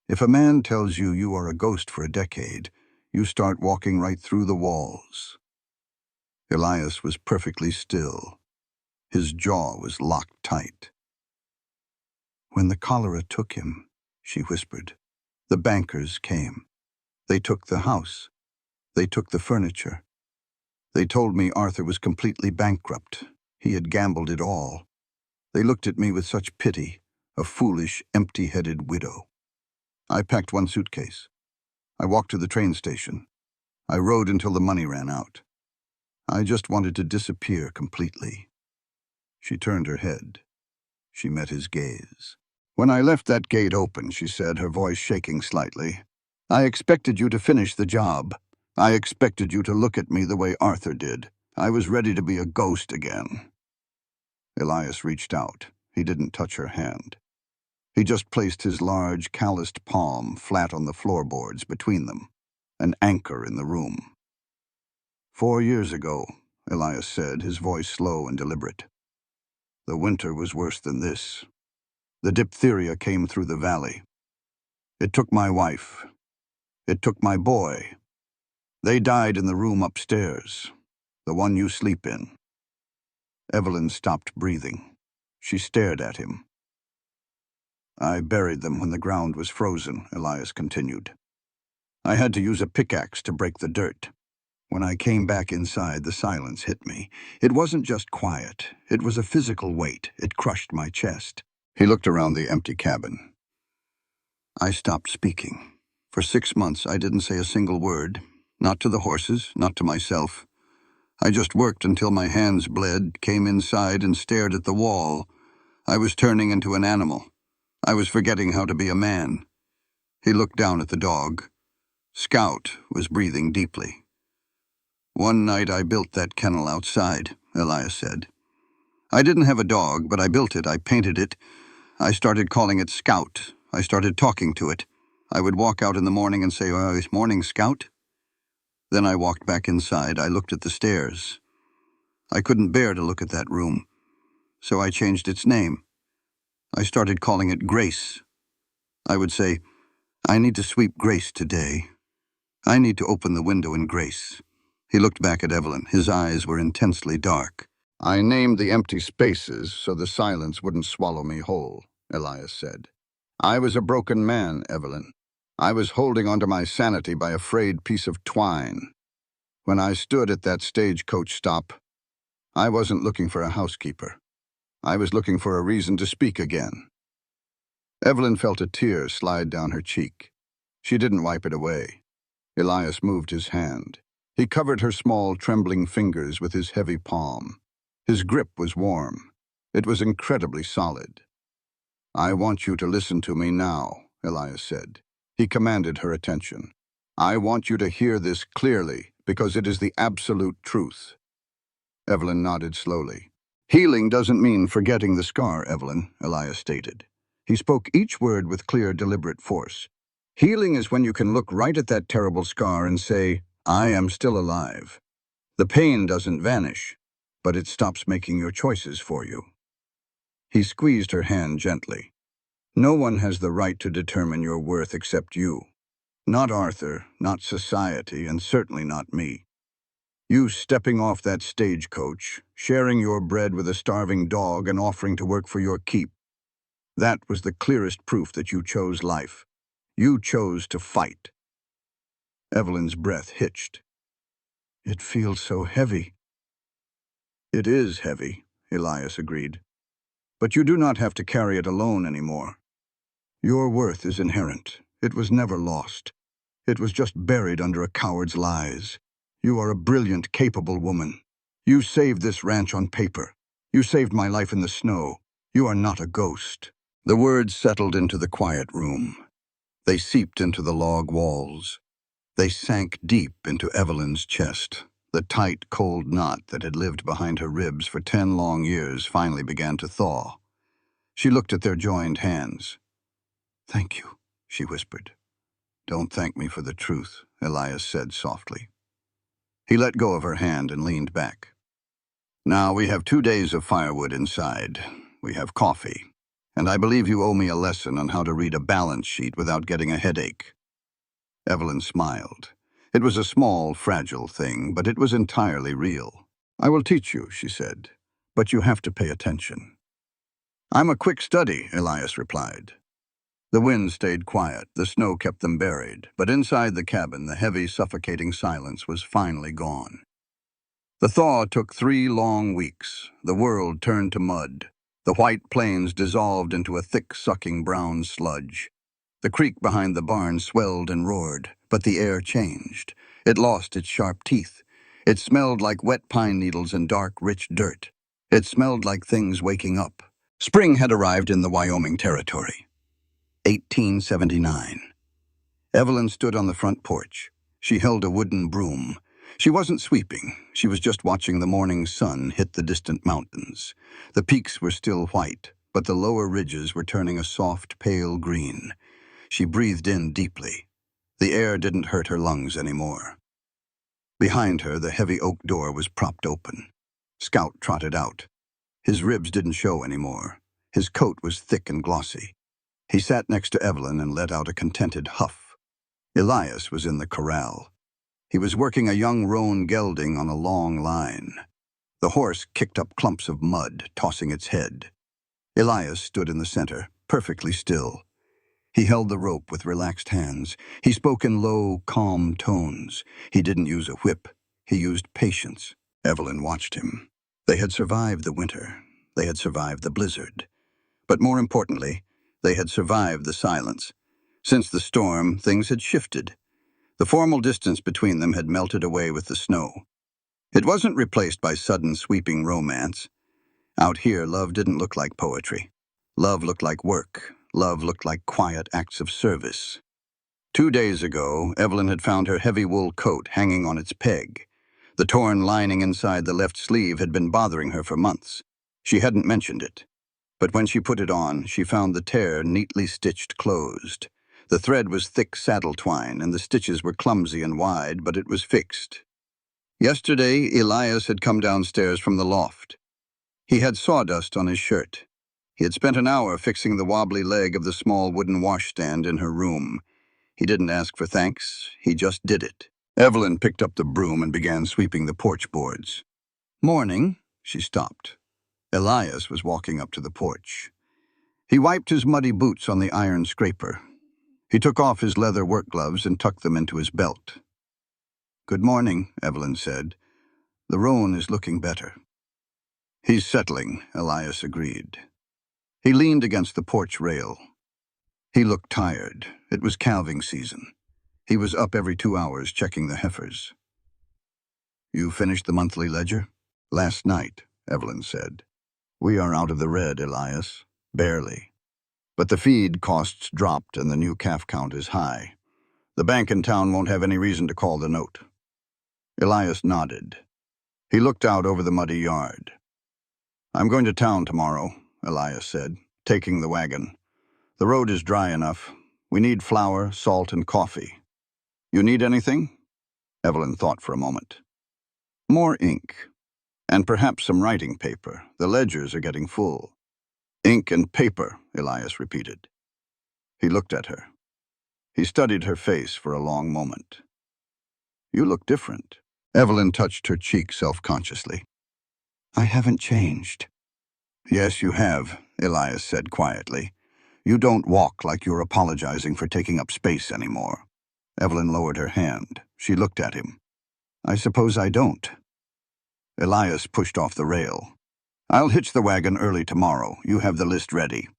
If a man tells you you are a ghost for a decade, you start walking right through the walls." Elias was perfectly still. His jaw was locked tight. "When the cholera took him," she whispered, "the bankers came. They took the house. They took the furniture. They told me Arthur was completely bankrupt. He had gambled it all. They looked at me with such pity, a foolish, empty-headed widow. I packed 1 suitcase. I walked to the train station. I rode until the money ran out. I just wanted to disappear completely." She turned her head. She met his gaze. "When I left that gate open," she said, her voice shaking slightly, "I expected you to finish the job. I expected you to look at me the way Arthur did. I was ready to be a ghost again." Elias reached out. He didn't touch her hand. He just placed his large, calloused palm flat on the floorboards between them, an anchor in the room. "4 years ago," Elias said, his voice slow and deliberate. "The winter was worse than this. The diphtheria came through the valley. It took my wife. It took my boy. They died in the room upstairs, the one you sleep in. Evelyn stopped breathing. She stared at him. I buried them when the ground was frozen, Elias continued. I had to use a pickaxe to break the dirt. When I came back inside, the silence hit me. It wasn't just quiet. It was a physical weight. It crushed my chest. He looked around the empty cabin. I stopped speaking. For 6 months, I didn't say a single word. Not to the horses, not to myself. I just worked until my hands bled, came inside and stared at the wall. I was turning into an animal. I was forgetting how to be a man. He looked down at the dog. Scout was breathing deeply. One night I built that kennel outside, Elias said. I didn't have a dog, but I built it, I painted it. I started calling it Scout. I started talking to it. I would walk out in the morning and say, "It's morning, Scout." Then I walked back inside. I looked at the stairs. I couldn't bear to look at that room, so I changed its name. I started calling it Grace. I would say, "I need to sweep Grace today. I need to open the window in Grace." He looked back at Evelyn. His eyes were intensely dark. I named the empty spaces so the silence wouldn't swallow me whole, Elias said. I was a broken man, Evelyn. I was holding onto my sanity by a frayed piece of twine. When I stood at that stagecoach stop, I wasn't looking for a housekeeper. I was looking for a reason to speak again. Evelyn felt a tear slide down her cheek. She didn't wipe it away. Elias moved his hand. He covered her small, trembling fingers with his heavy palm. His grip was warm. It was incredibly solid. I want you to listen to me now, Elias said. He commanded her attention. I want you to hear this clearly, because it is the absolute truth. Evelyn nodded slowly. Healing doesn't mean forgetting the scar, Evelyn, Elias stated. He spoke each word with clear, deliberate force. Healing is when you can look right at that terrible scar and say, I am still alive. The pain doesn't vanish, but it stops making your choices for you. He squeezed her hand gently. No one has the right to determine your worth except you. Not Arthur, not society, and certainly not me. You stepping off that stagecoach, sharing your bread with a starving dog and offering to work for your keep. That was the clearest proof that you chose life. You chose to fight. Evelyn's breath hitched. It feels so heavy. It is heavy, Elias agreed. But you do not have to carry it alone anymore. Your worth is inherent. It was never lost. It was just buried under a coward's lies. You are a brilliant, capable woman. You saved this ranch on paper. You saved my life in the snow. You are not a ghost. The words settled into the quiet room. They seeped into the log walls. They sank deep into Evelyn's chest. The tight, cold knot that had lived behind her ribs for 10 long years finally began to thaw. She looked at their joined hands. Thank you, she whispered. Don't thank me for the truth, Elias said softly. He let go of her hand and leaned back. Now we have 2 days of firewood inside. We have coffee. And I believe you owe me a lesson on how to read a balance sheet without getting a headache. Evelyn smiled. It was a small, fragile thing, but it was entirely real. I will teach you, she said, but you have to pay attention. I'm a quick study, Elias replied. The wind stayed quiet, the snow kept them buried, but inside the cabin the heavy, suffocating silence was finally gone. The thaw took 3 long weeks. The world turned to mud. The white plains dissolved into a thick, sucking brown sludge. The creek behind the barn swelled and roared, but the air changed. It lost its sharp teeth. It smelled like wet pine needles and dark, rich dirt. It smelled like things waking up. Spring had arrived in the Wyoming Territory. 1879. Evelyn stood on the front porch. She held a wooden broom. She wasn't sweeping. She was just watching the morning sun hit the distant mountains. The peaks were still white, but the lower ridges were turning a soft, pale green. She breathed in deeply. The air didn't hurt her lungs anymore. Behind her, the heavy oak door was propped open. Scout trotted out. His ribs didn't show anymore. His coat was thick and glossy. He sat next to Evelyn and let out a contented huff. Elias was in the corral. He was working a young roan gelding on a long line. The horse kicked up clumps of mud, tossing its head. Elias stood in the center, perfectly still. He held the rope with relaxed hands. He spoke in low, calm tones. He didn't use a whip. He used patience. Evelyn watched him. They had survived the winter. They had survived the blizzard. But more importantly, they had survived the silence. Since the storm, things had shifted. The formal distance between them had melted away with the snow. It wasn't replaced by sudden, sweeping romance. Out here, love didn't look like poetry. Love looked like work. Love looked like quiet acts of service. 2 days ago, Evelyn had found her heavy wool coat hanging on its peg. The torn lining inside the left sleeve had been bothering her for months. She hadn't mentioned it. But when she put it on, she found the tear neatly stitched closed. The thread was thick saddle twine, and the stitches were clumsy and wide, but it was fixed. Yesterday, Elias had come downstairs from the loft. He had sawdust on his shirt. He had spent an hour fixing the wobbly leg of the small wooden washstand in her room. He didn't ask for thanks, he just did it. Evelyn picked up the broom and began sweeping the porch boards. "Morning," she stopped. Elias was walking up to the porch. He wiped his muddy boots on the iron scraper. He took off his leather work gloves and tucked them into his belt. "Good morning," Evelyn said. "The roan is looking better." "He's settling," Elias agreed. He leaned against the porch rail. He looked tired. It was calving season. He was up every 2 hours checking the heifers. "You finished the monthly ledger?" "Last night," Evelyn said. "We are out of the red, Elias. Barely. But the feed costs dropped and the new calf count is high. The bank in town won't have any reason to call the note." Elias nodded. He looked out over the muddy yard. "I'm going to town tomorrow," Elias said, taking the wagon. "The road is dry enough. We need flour, salt, and coffee. You need anything?" Evelyn thought for a moment. "More ink. And perhaps some writing paper. The ledgers are getting full." "Ink and paper," Elias repeated. He looked at her. He studied her face for a long moment. "You look different." Evelyn touched her cheek self-consciously. "I haven't changed." "Yes, you have," Elias said quietly. "You don't walk like you're apologizing for taking up space anymore." Evelyn lowered her hand. She looked at him. "I suppose I don't." Elias pushed off the rail. "I'll hitch the wagon early tomorrow. You have the list ready."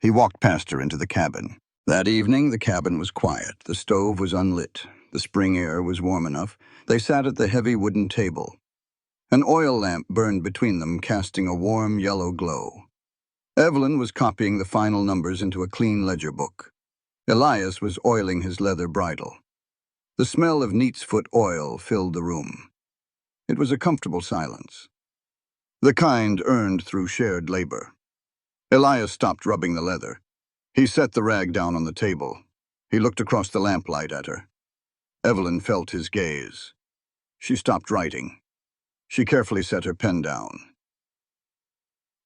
He walked past her into the cabin. That evening, the cabin was quiet. The stove was unlit. The spring air was warm enough. They sat at the heavy wooden table. An oil lamp burned between them, casting a warm yellow glow. Evelyn was copying the final numbers into a clean ledger book. Elias was oiling his leather bridle. The smell of neatsfoot oil filled the room. It was a comfortable silence. The kind earned through shared labor. Elias stopped rubbing the leather. He set the rag down on the table. He looked across the lamplight at her. Evelyn felt his gaze. She stopped writing. She carefully set her pen down.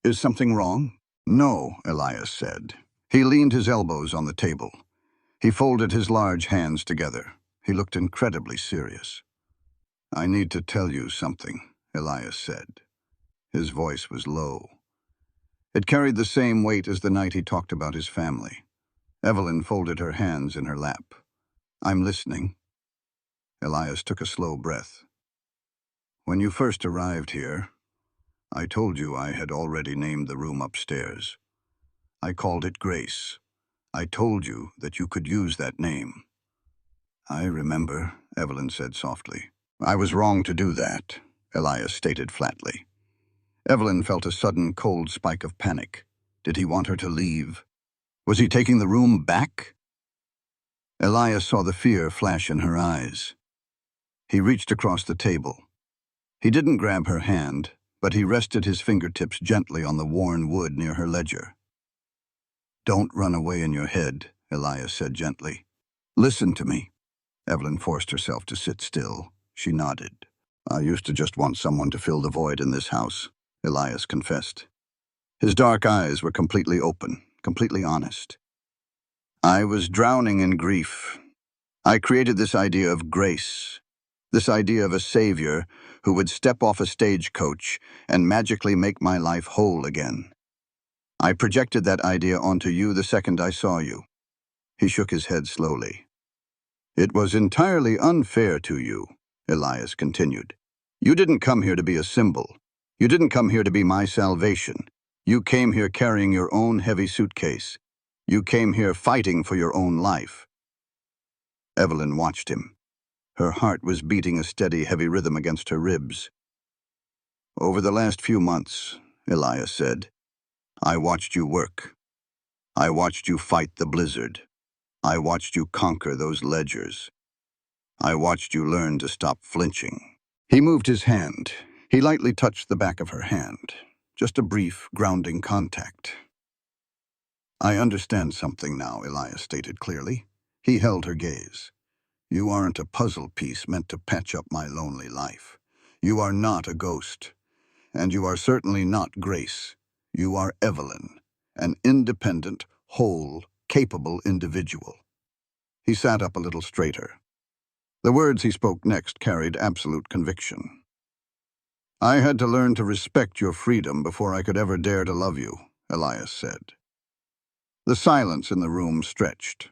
"Is something wrong?" "No," Elias said. He leaned his elbows on the table. He folded his large hands together. He looked incredibly serious. "I need to tell you something," Elias said. His voice was low. It carried the same weight as the night he talked about his family. Evelyn folded her hands in her lap. "I'm listening." Elias took a slow breath. "When you first arrived here, I told you I had already named the room upstairs. I called it Grace. I told you that you could use that name." "I remember," Evelyn said softly. "I was wrong to do that," Elias stated flatly. Evelyn felt a sudden cold spike of panic. Did he want her to leave? Was he taking the room back? Elias saw the fear flash in her eyes. He reached across the table. He didn't grab her hand, but he rested his fingertips gently on the worn wood near her ledger. "Don't run away in your head," Elias said gently. "Listen to me." Evelyn forced herself to sit still. She nodded. "I used to just want someone to fill the void in this house," Elias confessed. His dark eyes were completely open, completely honest. "I was drowning in grief. I created this idea of grace. This idea of a savior who would step off a stagecoach and magically make my life whole again. I projected that idea onto you the second I saw you. He shook his head slowly. It was entirely unfair to you, Elias continued. You didn't come here to be a symbol. You didn't come here to be my salvation. You came here carrying your own heavy suitcase. You came here fighting for your own life. Evelyn watched him. Her heart was beating a steady, heavy rhythm against her ribs. Over the last few months, Elias said, I watched you work. I watched you fight the blizzard. I watched you conquer those ledgers. I watched you learn to stop flinching. He moved his hand. He lightly touched the back of her hand. Just a brief, grounding contact. I understand something now, Elias stated clearly. He held her gaze. You aren't a puzzle piece meant to patch up my lonely life. You are not a ghost. And you are certainly not Grace. You are Evelyn, an independent, whole, capable individual. He sat up a little straighter. The words he spoke next carried absolute conviction. I had to learn to respect your freedom before I could ever dare to love you, Elias said. The silence in the room stretched.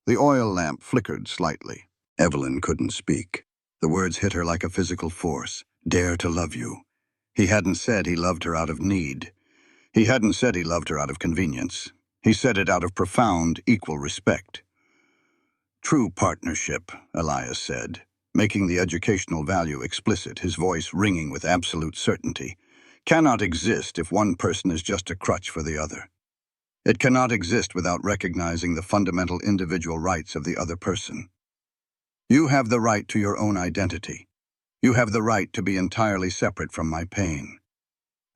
The oil lamp flickered slightly. Evelyn couldn't speak. The words hit her like a physical force. Dare to love you. He hadn't said he loved her out of need. He hadn't said he loved her out of convenience. He said it out of profound, equal respect. True partnership, Elias said, making the educational value explicit, his voice ringing with absolute certainty, cannot exist if one person is just a crutch for the other. It cannot exist without recognizing the fundamental individual rights of the other person. You have the right to your own identity. You have the right to be entirely separate from my pain.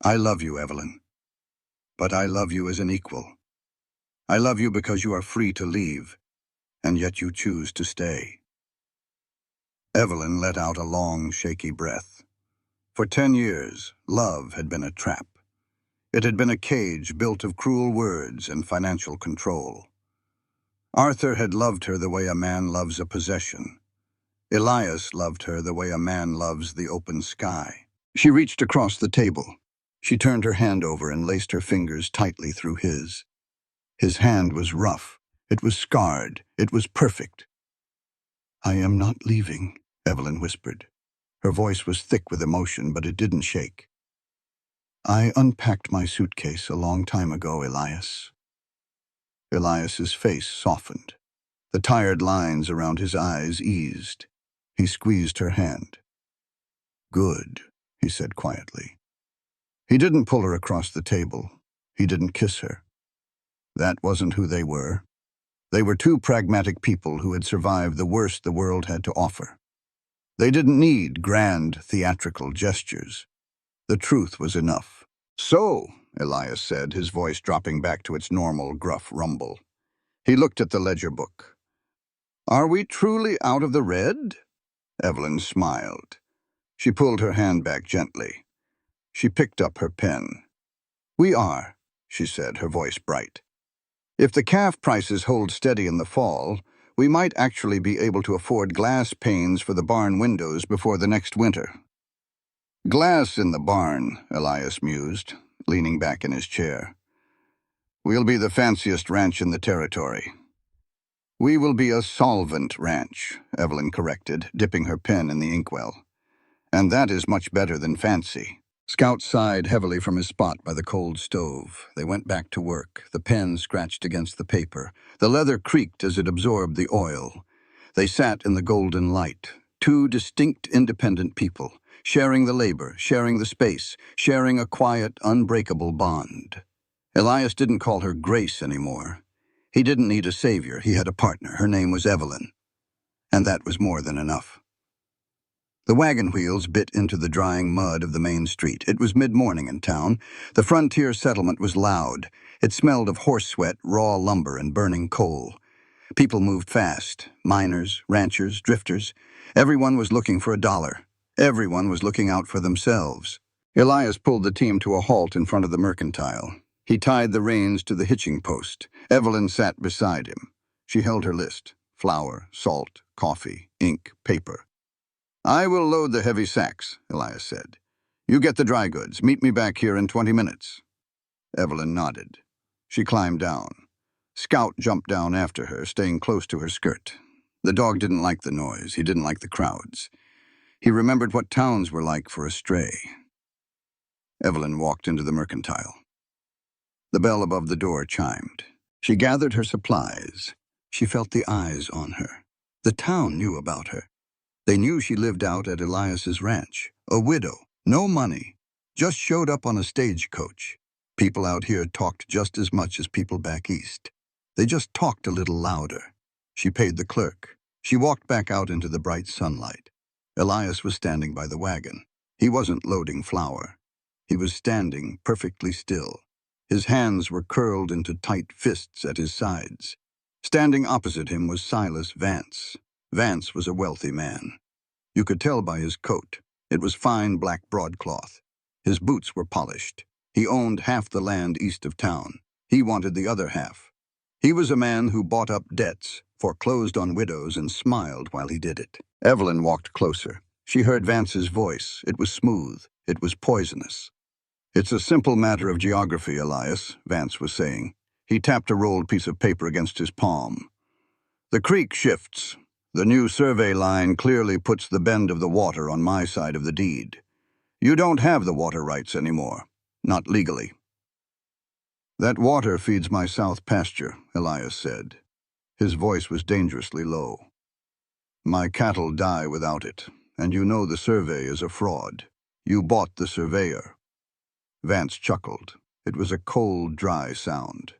I love you, Evelyn. But I love you as an equal. I love you because you are free to leave, and yet you choose to stay. Evelyn let out a long, shaky breath. For 10 years, love had been a trap. It had been a cage built of cruel words and financial control. Arthur had loved her the way a man loves a possession. Elias loved her the way a man loves the open sky. She reached across the table. She turned her hand over and laced her fingers tightly through his. His hand was rough. It was scarred. It was perfect. I am not leaving, Evelyn whispered. Her voice was thick with emotion, but it didn't shake. I unpacked my suitcase a long time ago, Elias. Elias's face softened. The tired lines around his eyes eased. He squeezed her hand. Good, he said quietly. He didn't pull her across the table. He didn't kiss her. That wasn't who they were. They were two pragmatic people who had survived the worst the world had to offer. They didn't need grand, theatrical gestures. The truth was enough. So, Elias said, his voice dropping back to its normal, gruff rumble. He looked at the ledger book. Are we truly out of the red? Evelyn smiled. She pulled her hand back gently. She picked up her pen. We are, she said, her voice bright. If the calf prices hold steady in the fall, we might actually be able to afford glass panes for the barn windows before the next winter. Glass in the barn, Elias mused, leaning back in his chair. We'll be the fanciest ranch in the territory. We will be a solvent ranch, Evelyn corrected, dipping her pen in the inkwell. And that is much better than fancy. Scout sighed heavily from his spot by the cold stove. They went back to work. The pen scratched against the paper. The leather creaked as it absorbed the oil. They sat in the golden light, two distinct, independent people, sharing the labor, sharing the space, sharing a quiet, unbreakable bond. Elias didn't call her Grace anymore. He didn't need a savior. He had a partner. Her name was Evelyn. And that was more than enough. The wagon wheels bit into the drying mud of the main street. It was mid-morning in town. The frontier settlement was loud. It smelled of horse sweat, raw lumber, and burning coal. People moved fast. Miners, ranchers, drifters. Everyone was looking for $1. Everyone was looking out for themselves. Elias pulled the team to a halt in front of the mercantile. He tied the reins to the hitching post. Evelyn sat beside him. She held her list. Flour, salt, coffee, ink, paper. I will load the heavy sacks, Elias said. You get the dry goods. Meet me back here in 20 minutes. Evelyn nodded. She climbed down. Scout jumped down after her, staying close to her skirt. The dog didn't like the noise. He didn't like the crowds. He remembered what towns were like for a stray. Evelyn walked into the mercantile. The bell above the door chimed. She gathered her supplies. She felt the eyes on her. The town knew about her. They knew she lived out at Elias's ranch, a widow, no money, just showed up on a stagecoach. People out here talked just as much as people back east. They just talked a little louder. She paid the clerk. She walked back out into the bright sunlight. Elias was standing by the wagon. He wasn't loading flour. He was standing perfectly still. His hands were curled into tight fists at his sides. Standing opposite him was Silas Vance. Vance was a wealthy man. You could tell by his coat. It was fine black broadcloth. His boots were polished. He owned half the land east of town. He wanted the other half. He was a man who bought up debts, foreclosed on widows, and smiled while he did it. Evelyn walked closer. She heard Vance's voice. It was smooth. It was poisonous. It's a simple matter of geography, Elias, Vance was saying. He tapped a rolled piece of paper against his palm. The creek shifts. The new survey line clearly puts the bend of the water on my side of the deed. You don't have the water rights anymore. Not legally. That water feeds my south pasture, Elias said. His voice was dangerously low. My cattle die without it, and you know the survey is a fraud. You bought the surveyor. Vance chuckled. It was a cold, dry sound.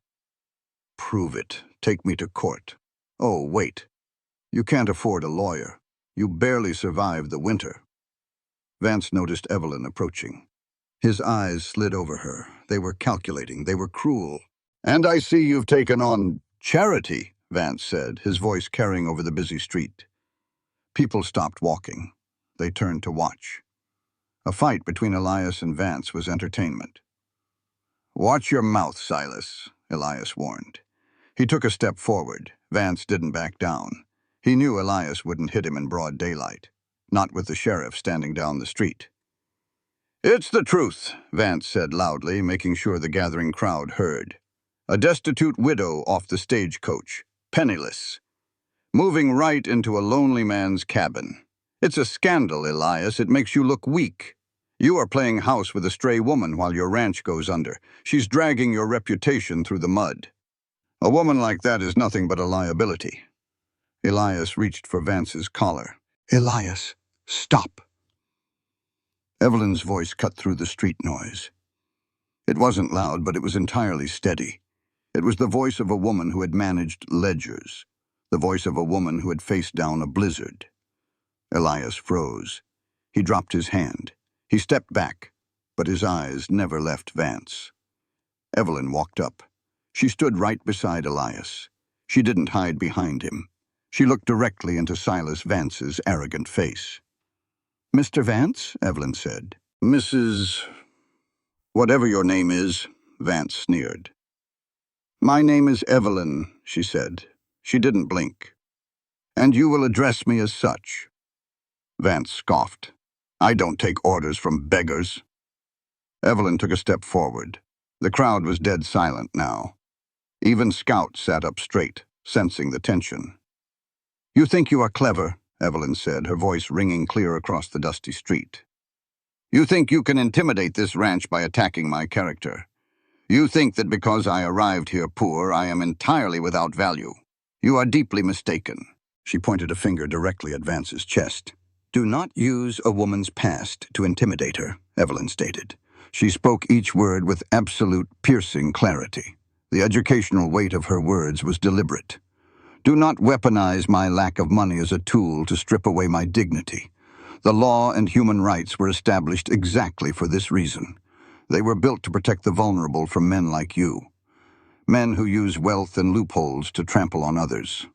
Prove it. Take me to court. Oh, wait. You can't afford a lawyer. You barely survived the winter. Vance noticed Evelyn approaching. His eyes slid over her. They were calculating. They were cruel. And I see you've taken on charity, Vance said, his voice carrying over the busy street. People stopped walking. They turned to watch. A fight between Elias and Vance was entertainment. Watch your mouth, Silas, Elias warned. He took a step forward. Vance didn't back down. He knew Elias wouldn't hit him in broad daylight, not with the sheriff standing down the street. It's the truth, Vance said loudly, making sure the gathering crowd heard. A destitute widow off the stagecoach, penniless, moving right into a lonely man's cabin. It's a scandal, Elias. It makes you look weak. You are playing house with a stray woman while your ranch goes under. She's dragging your reputation through the mud. A woman like that is nothing but a liability. Elias reached for Vance's collar. Elias, stop. Evelyn's voice cut through the street noise. It wasn't loud, but it was entirely steady. It was the voice of a woman who had managed ledgers, the voice of a woman who had faced down a blizzard. Elias froze. He dropped his hand. He stepped back, but his eyes never left Vance. Evelyn walked up. She stood right beside Elias. She didn't hide behind him. She looked directly into Silas Vance's arrogant face. Mr. Vance, Evelyn said. Mrs. Whatever your name is, Vance sneered. My name is Evelyn, she said. She didn't blink. And you will address me as such. Vance scoffed. I don't take orders from beggars. Evelyn took a step forward. The crowd was dead silent now. Even Scout sat up straight, sensing the tension. You think you are clever, Evelyn said, her voice ringing clear across the dusty street. You think you can intimidate this ranch by attacking my character. You think that because I arrived here poor, I am entirely without value. You are deeply mistaken. She pointed a finger directly at Vance's chest. Do not use a woman's past to intimidate her, Evelyn stated. She spoke each word with absolute, piercing clarity. The educational weight of her words was deliberate. Do not weaponize my lack of money as a tool to strip away my dignity. The law and human rights were established exactly for this reason. They were built to protect the vulnerable from men like you. Men who use wealth and loopholes to trample on others.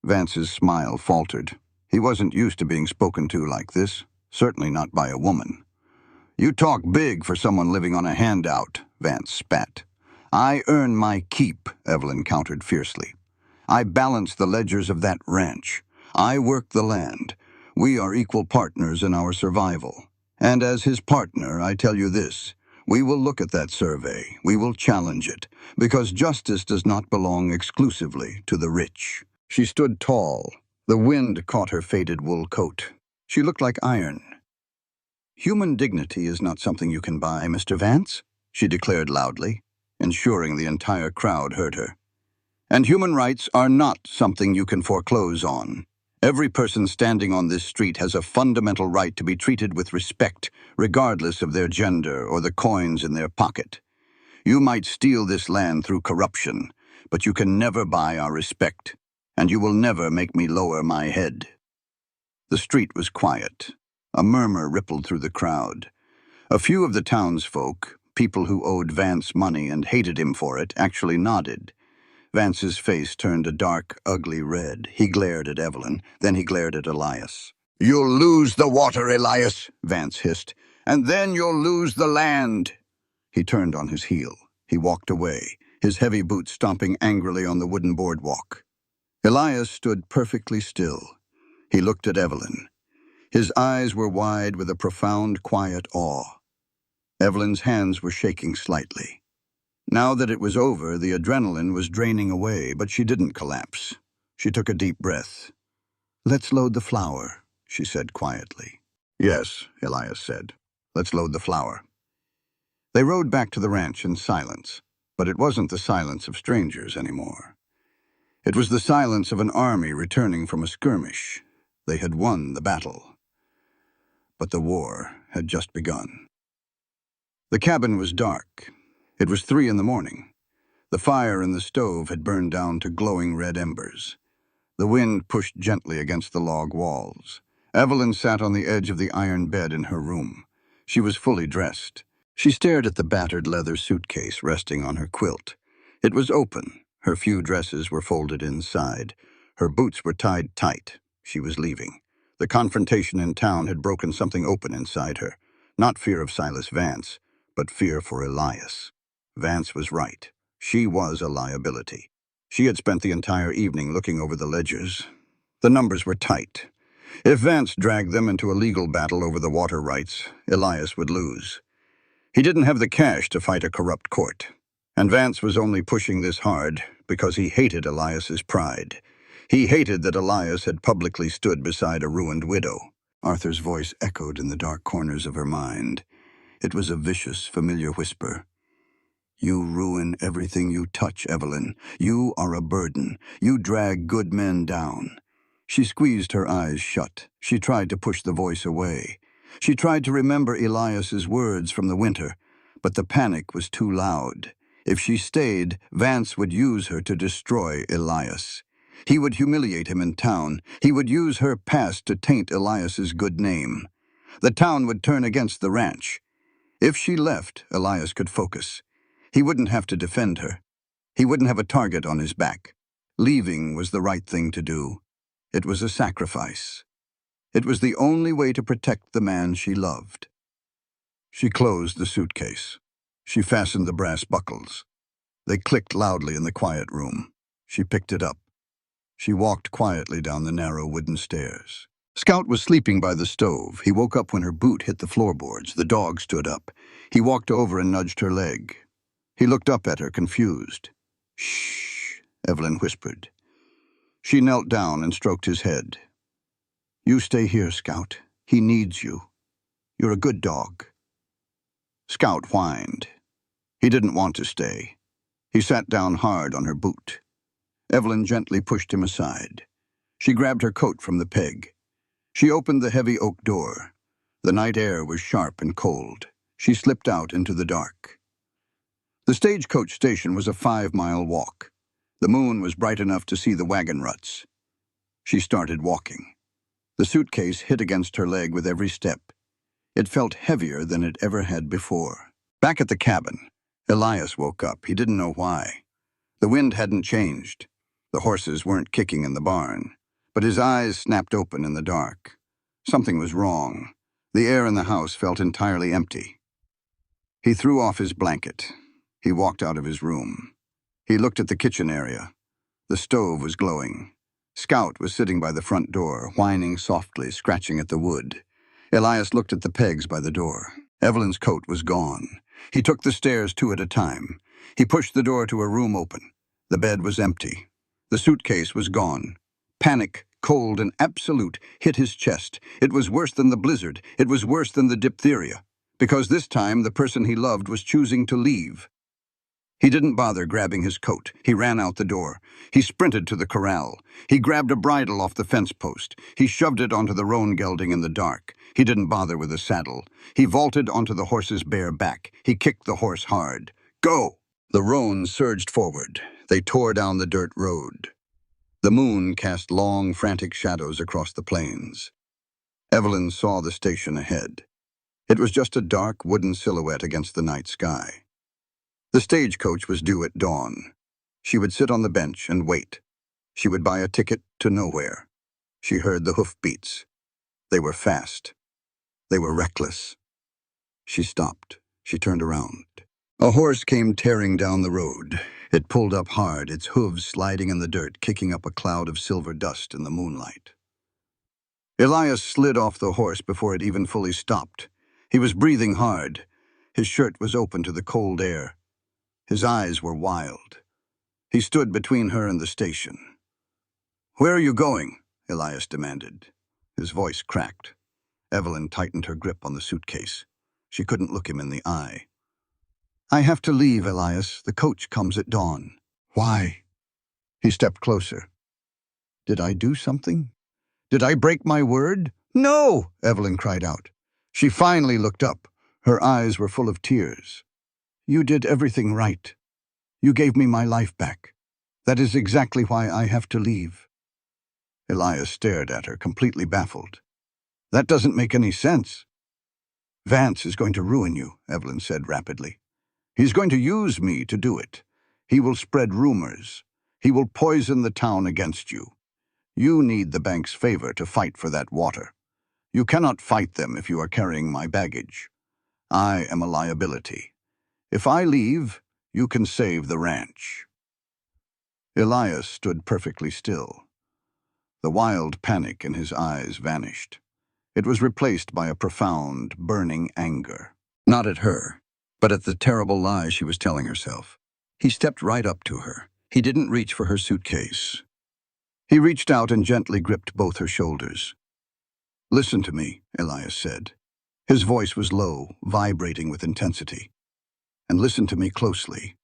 Vance's smile faltered. He wasn't used to being spoken to like this, certainly not by a woman. You talk big for someone living on a handout, Vance spat. I earn my keep, Evelyn countered fiercely. I balance the ledgers of that ranch. I work the land. We are equal partners in our survival. And as his partner, I tell you this, we will look at that survey, we will challenge it, because justice does not belong exclusively to the rich. She stood tall. The wind caught her faded wool coat. She looked like iron. Human dignity is not something you can buy, Mr. Vance, she declared loudly, ensuring the entire crowd heard her. And human rights are not something you can foreclose on. Every person standing on this street has a fundamental right to be treated with respect, regardless of their gender or the coins in their pocket. You might steal this land through corruption, but you can never buy our respect, and you will never make me lower my head. The street was quiet. A murmur rippled through the crowd. A few of the townsfolk, people who owed Vance money and hated him for it, actually nodded. Vance's face turned a dark, ugly red. He glared at Evelyn, then he glared at Elias. "You'll lose the water, Elias," Vance hissed, "and then you'll lose the land." He turned on his heel. He walked away, his heavy boots stomping angrily on the wooden boardwalk. Elias stood perfectly still. He looked at Evelyn. His eyes were wide with a profound, quiet awe. Evelyn's hands were shaking slightly. Now that it was over, the adrenaline was draining away, but she didn't collapse. She took a deep breath. "Let's load the flour," she said quietly. "Yes," Elias said. "Let's load the flour." They rode back to the ranch in silence, but it wasn't the silence of strangers anymore. It was the silence of an army returning from a skirmish. They had won the battle. But the war had just begun. The cabin was dark. It was 3 in the morning. The fire in the stove had burned down to glowing red embers. The wind pushed gently against the log walls. Evelyn sat on the edge of the iron bed in her room. She was fully dressed. She stared at the battered leather suitcase resting on her quilt. It was open. Her few dresses were folded inside. Her boots were tied tight. She was leaving. The confrontation in town had broken something open inside her. Not fear of Silas Vance, but fear for Elias. Vance was right. She was a liability. She had spent the entire evening looking over the ledgers. The numbers were tight. If Vance dragged them into a legal battle over the water rights, Elias would lose. He didn't have the cash to fight a corrupt court. And Vance was only pushing this hard because he hated Elias's pride. He hated that Elias had publicly stood beside a ruined widow. Arthur's voice echoed in the dark corners of her mind. It was a vicious, familiar whisper. "You ruin everything you touch, Evelyn. You are a burden. You drag good men down." She squeezed her eyes shut. She tried to push the voice away. She tried to remember Elias's words from the winter, but the panic was too loud. If she stayed, Vance would use her to destroy Elias. He would humiliate him in town. He would use her past to taint Elias's good name. The town would turn against the ranch. If she left, Elias could focus. He wouldn't have to defend her. He wouldn't have a target on his back. Leaving was the right thing to do. It was a sacrifice. It was the only way to protect the man she loved. She closed the suitcase. She fastened the brass buckles. They clicked loudly in the quiet room. She picked it up. She walked quietly down the narrow wooden stairs. Scout was sleeping by the stove. He woke up when her boot hit the floorboards. The dog stood up. He walked over and nudged her leg. He looked up at her, confused. "Shh," Evelyn whispered. She knelt down and stroked his head. "You stay here, Scout. He needs you. You're a good dog." Scout whined. He didn't want to stay. He sat down hard on her boot. Evelyn gently pushed him aside. She grabbed her coat from the peg. She opened the heavy oak door. The night air was sharp and cold. She slipped out into the dark. The stagecoach station was a 5-mile walk. The moon was bright enough to see the wagon ruts. She started walking. The suitcase hit against her leg with every step. It felt heavier than it ever had before. Back at the cabin, Elias woke up. He didn't know why. The wind hadn't changed. The horses weren't kicking in the barn. But his eyes snapped open in the dark. Something was wrong. The air in the house felt entirely empty. He threw off his blanket. He walked out of his room. He looked at the kitchen area. The stove was glowing. Scout was sitting by the front door, whining softly, scratching at the wood. Elias looked at the pegs by the door. Evelyn's coat was gone. He took the stairs 2 at a time. He pushed the door to her room open. The bed was empty. The suitcase was gone. Panic, cold and absolute, hit his chest. It was worse than the blizzard. It was worse than the diphtheria. Because this time the person he loved was choosing to leave. He didn't bother grabbing his coat. He ran out the door. He sprinted to the corral. He grabbed a bridle off the fence post. He shoved it onto the roan gelding in the dark. He didn't bother with a saddle. He vaulted onto the horse's bare back. He kicked the horse hard. Go! The roan surged forward. They tore down the dirt road. The moon cast long, frantic shadows across the plains. Evelyn saw the station ahead. It was just a dark, wooden silhouette against the night sky. The stagecoach was due at dawn. She would sit on the bench and wait. She would buy a ticket to nowhere. She heard the hoofbeats. They were fast. They were reckless. She stopped. She turned around. A horse came tearing down the road. It pulled up hard, its hooves sliding in the dirt, kicking up a cloud of silver dust in the moonlight. Elias slid off the horse before it even fully stopped. He was breathing hard. His shirt was open to the cold air. His eyes were wild. He stood between her and the station. "Where are you going?" Elias demanded. His voice cracked. Evelyn tightened her grip on the suitcase. She couldn't look him in the eye. "I have to leave, Elias. The coach comes at dawn." "Why?" He stepped closer. "Did I do something? Did I break my word?" "No!" Evelyn cried out. She finally looked up. Her eyes were full of tears. "You did everything right. You gave me my life back. That is exactly why I have to leave." Elias stared at her, completely baffled. "That doesn't make any sense." "Vance is going to ruin you," Evelyn said rapidly. "He's going to use me to do it. He will spread rumors. He will poison the town against you. You need the bank's favor to fight for that water. You cannot fight them if you are carrying my baggage. I am a liability. If I leave, you can save the ranch." Elias stood perfectly still. The wild panic in his eyes vanished. It was replaced by a profound, burning anger. Not at her, but at the terrible lie she was telling herself. He stepped right up to her. He didn't reach for her suitcase. He reached out and gently gripped both her shoulders. "Listen to me," Elias said. His voice was low, vibrating with intensity. "And listen to me closely,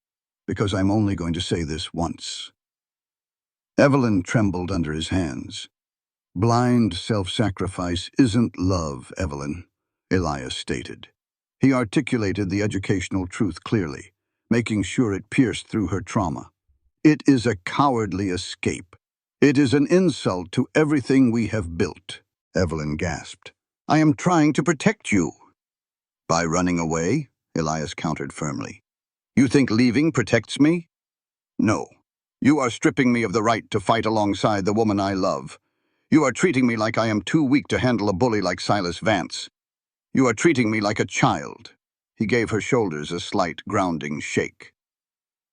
because I'm only going to say this once." Evelyn trembled under his hands. "Blind self-sacrifice isn't love, Evelyn," Elias stated. He articulated the educational truth clearly, making sure it pierced through her trauma. "It is a cowardly escape. It is an insult to everything we have built." Evelyn gasped. "I am trying to protect you." "By running away?" Elias countered firmly. "You think leaving protects me?" "No. You are stripping me of the right to fight alongside the woman I love. You are treating me like I am too weak to handle a bully like Silas Vance. You are treating me like a child." He gave her shoulders a slight, grounding shake.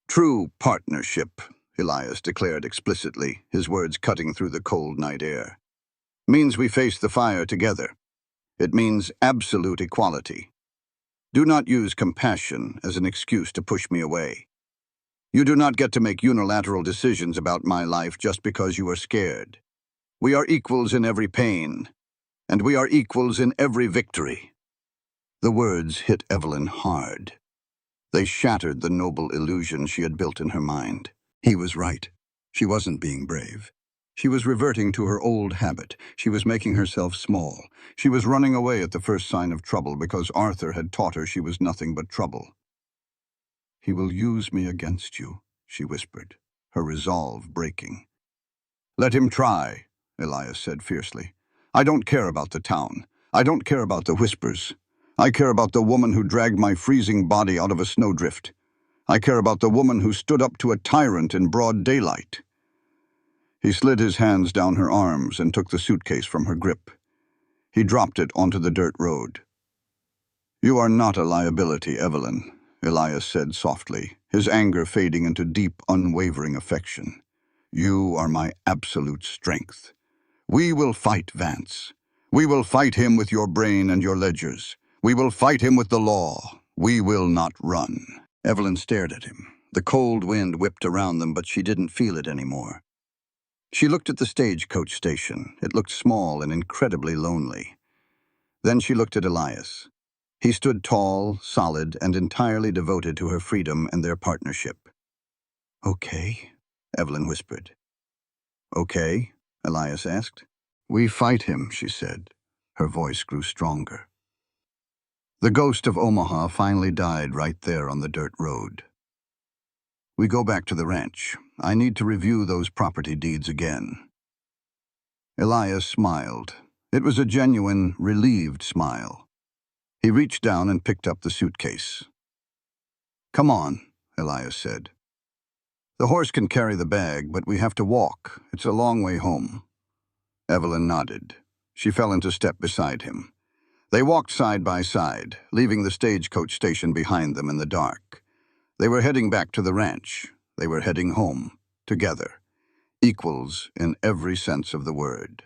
"True partnership," Elias declared explicitly, his words cutting through the cold night air, "means we face the fire together. It means absolute equality. Do not use compassion as an excuse to push me away. You do not get to make unilateral decisions about my life just because you are scared. We are equals in every pain, and we are equals in every victory." The words hit Evelyn hard. They shattered the noble illusion she had built in her mind. He was right. She wasn't being brave. She was reverting to her old habit. She was making herself small. She was running away at the first sign of trouble because Arthur had taught her she was nothing but trouble. "He will use me against you," she whispered, her resolve breaking. "Let him try," Elias said fiercely. "I don't care about the town. I don't care about the whispers. I care about the woman who dragged my freezing body out of a snowdrift. I care about the woman who stood up to a tyrant in broad daylight." He slid his hands down her arms and took the suitcase from her grip. He dropped it onto the dirt road. "You are not a liability, Evelyn," Elias said softly, his anger fading into deep, unwavering affection. You are my absolute strength. We will fight Vance. We will fight him with your brain and your ledgers. We will fight him with the law. We will not run." Evelyn stared at him. The cold wind whipped around them, but she didn't feel it anymore. She looked at the stagecoach station. It looked small and incredibly lonely. Then she looked at Elias. He stood tall, solid, and entirely devoted to her freedom and their partnership. "Okay," Evelyn whispered. "Okay?" Elias asked. "We fight him," she said. Her voice grew stronger. The ghost of Omaha finally died right there on the dirt road. "We go back to the ranch. I need to review those property deeds again." Elias smiled. It was a genuine, relieved smile. He reached down and picked up the suitcase. "Come on," Elias said. "The horse can carry the bag, but we have to walk. It's a long way home." Evelyn nodded. She fell into step beside him. They walked side by side, leaving the stagecoach station behind them in the dark. They were heading back to the ranch. They were heading home, together, equals in every sense of the word.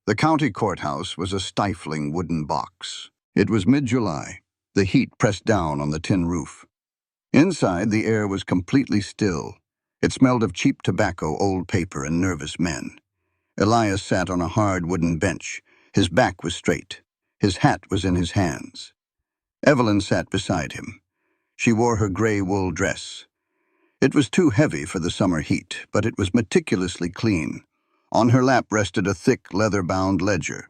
The county courthouse was a stifling wooden box. It was mid-July. The heat pressed down on the tin roof. Inside, the air was completely still. It smelled of cheap tobacco, old paper, and nervous men. Elias sat on a hard wooden bench. His back was straight. His hat was in his hands. Evelyn sat beside him. She wore her gray wool dress. It was too heavy for the summer heat, but it was meticulously clean. On her lap rested a thick, leather-bound ledger.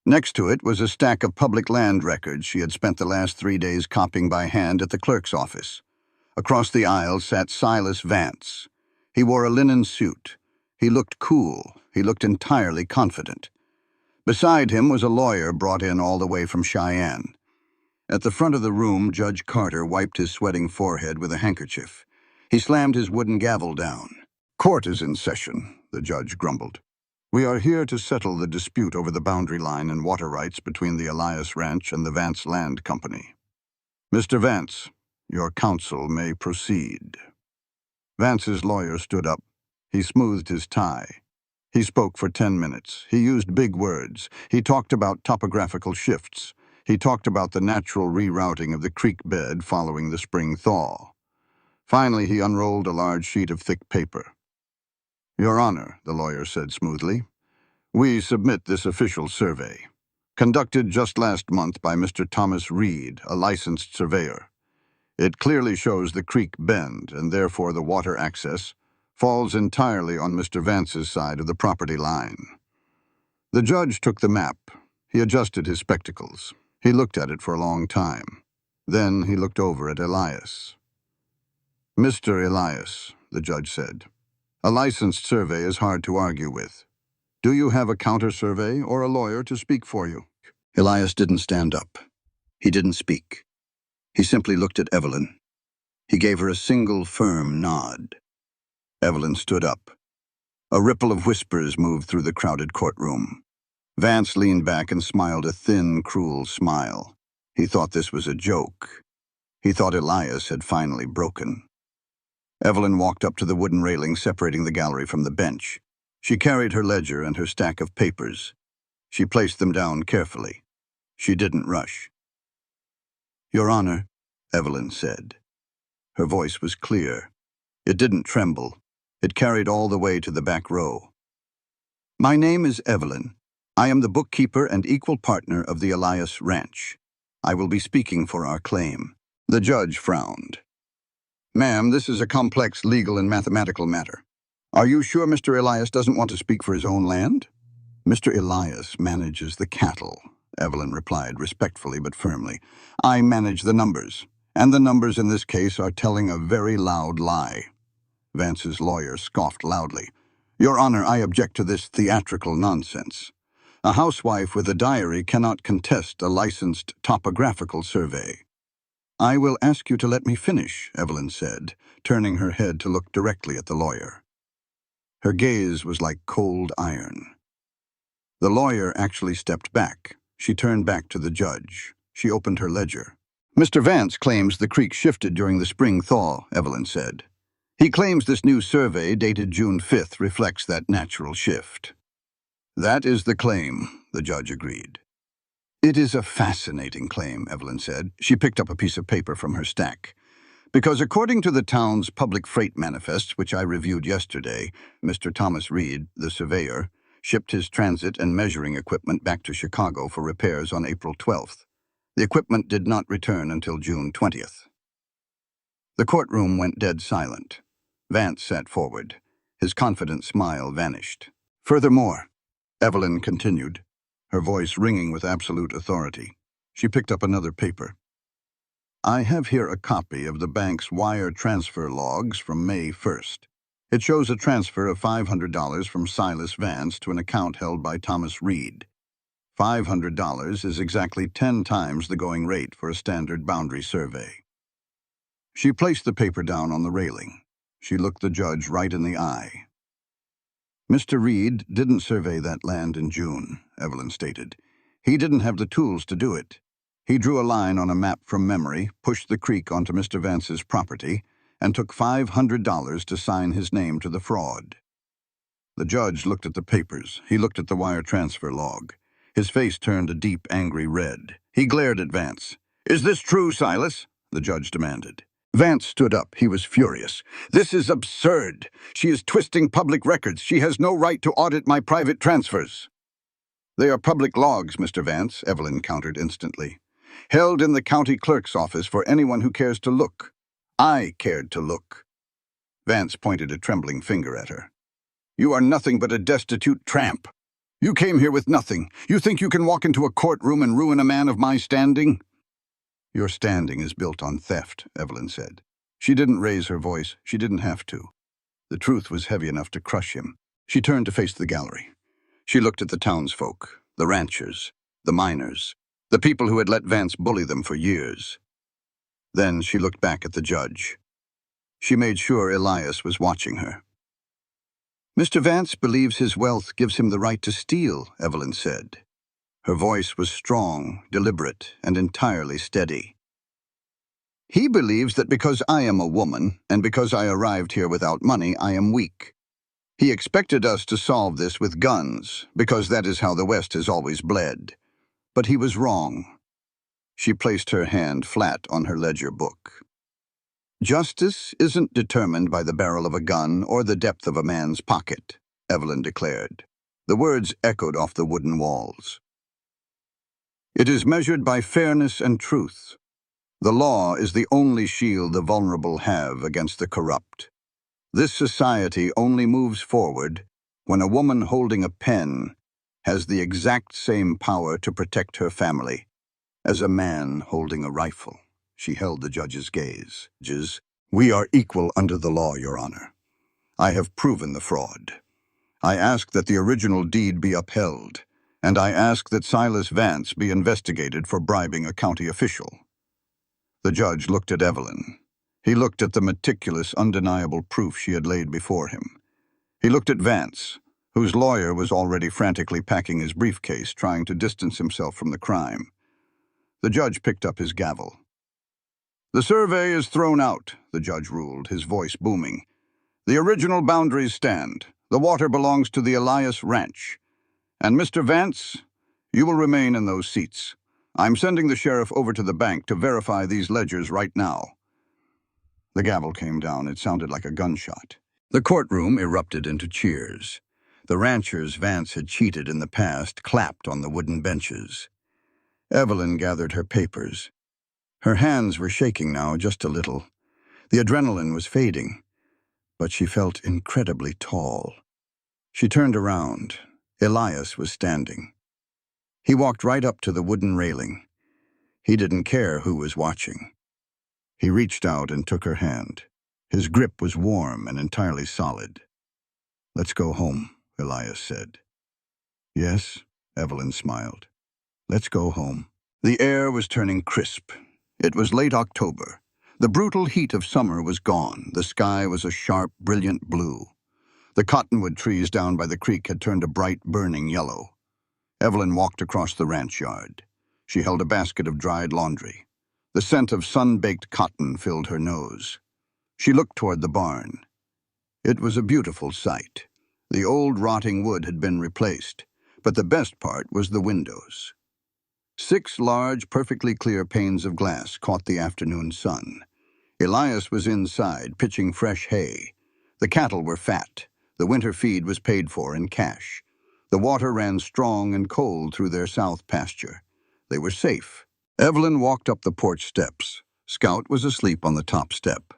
Next to it was a stack of public land records she had spent the last 3 days copying by hand at the clerk's office. Across the aisle sat Silas Vance. He wore a linen suit. He looked cool. He looked entirely confident. Beside him was a lawyer brought in all the way from Cheyenne. At the front of the room, Judge Carter wiped his sweating forehead with a handkerchief. He slammed his wooden gavel down. "Court is in session," the judge grumbled. "We are here to settle the dispute over the boundary line and water rights between the Elias Ranch and the Vance Land Company. Mr. Vance, your counsel may proceed." Vance's lawyer stood up. He smoothed his tie. He spoke for 10 minutes. He used big words. He talked about topographical shifts. He talked about the natural rerouting of the creek bed following the spring thaw. Finally, he unrolled a large sheet of thick paper. "Your Honor," the lawyer said smoothly, "we submit this official survey, conducted just last month by Mr. Thomas Reed, a licensed surveyor. It clearly shows the creek bend, and therefore the water access falls entirely on Mr. Vance's side of the property line." The judge took the map. He adjusted his spectacles. He looked at it for a long time. Then he looked over at Elias. "Mr. Elias," the judge said, "a licensed survey is hard to argue with. Do you have a counter-survey or a lawyer to speak for you?" Elias didn't stand up. He didn't speak. He simply looked at Evelyn. He gave her a single firm nod. Evelyn stood up. A ripple of whispers moved through the crowded courtroom. Vance leaned back and smiled a thin, cruel smile. He thought this was a joke. He thought Elias had finally broken. Evelyn walked up to the wooden railing separating the gallery from the bench. She carried her ledger and her stack of papers. She placed them down carefully. She didn't rush. "Your Honor," Evelyn said. Her voice was clear. It didn't tremble. It carried all the way to the back row. "My name is Evelyn. I am the bookkeeper and equal partner of the Elias Ranch. I will be speaking for our claim." The judge frowned. "Ma'am, this is a complex legal and mathematical matter. Are you sure Mr. Elias doesn't want to speak for his own land?" "Mr. Elias manages the cattle," Evelyn replied respectfully but firmly. "I manage the numbers, and the numbers in this case are telling a very loud lie." Vance's lawyer scoffed loudly. "Your Honor, I object to this theatrical nonsense. A housewife with a diary cannot contest a licensed topographical survey." "I will ask you to let me finish," Evelyn said, turning her head to look directly at the lawyer. Her gaze was like cold iron. The lawyer actually stepped back. She turned back to the judge. She opened her ledger. "Mr. Vance claims the creek shifted during the spring thaw," Evelyn said. He claims this new survey, dated June 5th, reflects that natural shift. That is the claim, the judge agreed. It is a fascinating claim, Evelyn said. She picked up a piece of paper from her stack. Because according to the town's public freight manifests, which I reviewed yesterday, Mr. Thomas Reed, the surveyor, shipped his transit and measuring equipment back to Chicago for repairs on April 12th. The equipment did not return until June 20th. The courtroom went dead silent. Vance sat forward. His confident smile vanished. Furthermore, Evelyn continued, her voice ringing with absolute authority. She picked up another paper. I have here a copy of the bank's wire transfer logs from May 1st. It shows a transfer of $500 from Silas Vance to an account held by Thomas Reed. $500 is exactly 10 times the going rate for a standard boundary survey. She placed the paper down on the railing. She looked the judge right in the eye. Mr. Reed didn't survey that land in June, Evelyn stated. He didn't have the tools to do it. He drew a line on a map from memory, pushed the creek onto Mr. Vance's property, and took $500 to sign his name to the fraud. The judge looked at the papers. He looked at the wire transfer log. His face turned a deep, angry red. He glared at Vance. Is this true, Silas? The judge demanded. Vance stood up. He was furious. This is absurd. She is twisting public records. She has no right to audit my private transfers. They are public logs, Mr. Vance, Evelyn countered instantly. Held in the county clerk's office for anyone who cares to look. I cared to look. Vance pointed a trembling finger at her. You are nothing but a destitute tramp. You came here with nothing. You think you can walk into a courtroom and ruin a man of my standing? Your standing is built on theft, Evelyn said. She didn't raise her voice. She didn't have to. The truth was heavy enough to crush him. She turned to face the gallery. She looked at the townsfolk, the ranchers, the miners, the people who had let Vance bully them for years. Then she looked back at the judge. She made sure Elias was watching her. Mr. Vance believes his wealth gives him the right to steal, Evelyn said. Her voice was strong, deliberate, and entirely steady. He believes that because I am a woman, and because I arrived here without money, I am weak. He expected us to solve this with guns, because that is how the West has always bled. But he was wrong. She placed her hand flat on her ledger book. Justice isn't determined by the barrel of a gun or the depth of a man's pocket, Evelyn declared. The words echoed off the wooden walls. It is measured by fairness and truth. The law is the only shield the vulnerable have against the corrupt. This society only moves forward when a woman holding a pen has the exact same power to protect her family as a man holding a rifle. She held the judge's gaze. We are equal under the law, Your Honor. I have proven the fraud. I ask that the original deed be upheld, and I ask that Silas Vance be investigated for bribing a county official. The judge looked at Evelyn. He looked at the meticulous, undeniable proof she had laid before him. He looked at Vance, whose lawyer was already frantically packing his briefcase, trying to distance himself from the crime. The judge picked up his gavel. The survey is thrown out, the judge ruled, his voice booming. The original boundaries stand. The water belongs to the Elias Ranch. And Mr. Vance, you will remain in those seats. I'm sending the sheriff over to the bank to verify these ledgers right now. The gavel came down. It sounded like a gunshot. The courtroom erupted into cheers. The ranchers Vance had cheated in the past clapped on the wooden benches. Evelyn gathered her papers. Her hands were shaking now, just a little. The adrenaline was fading, but she felt incredibly tall. She turned around. Elias was standing. He walked right up to the wooden railing. He didn't care who was watching. He reached out and took her hand. His grip was warm and entirely solid. Let's go home, Elias said. Yes, Evelyn smiled. Let's go home. The air was turning crisp. It was late October. The brutal heat of summer was gone. The sky was a sharp, brilliant blue. The cottonwood trees down by the creek had turned a bright, burning yellow. Evelyn walked across the ranch yard. She held a basket of dried laundry. The scent of sun-baked cotton filled her nose. She looked toward the barn. It was a beautiful sight. The old rotting wood had been replaced, but the best part was the windows. 6 large, perfectly clear panes of glass caught the afternoon sun. Elias was inside, pitching fresh hay. The cattle were fat. The winter feed was paid for in cash. The water ran strong and cold through their south pasture. They were safe. Evelyn walked up the porch steps. Scout was asleep on the top step.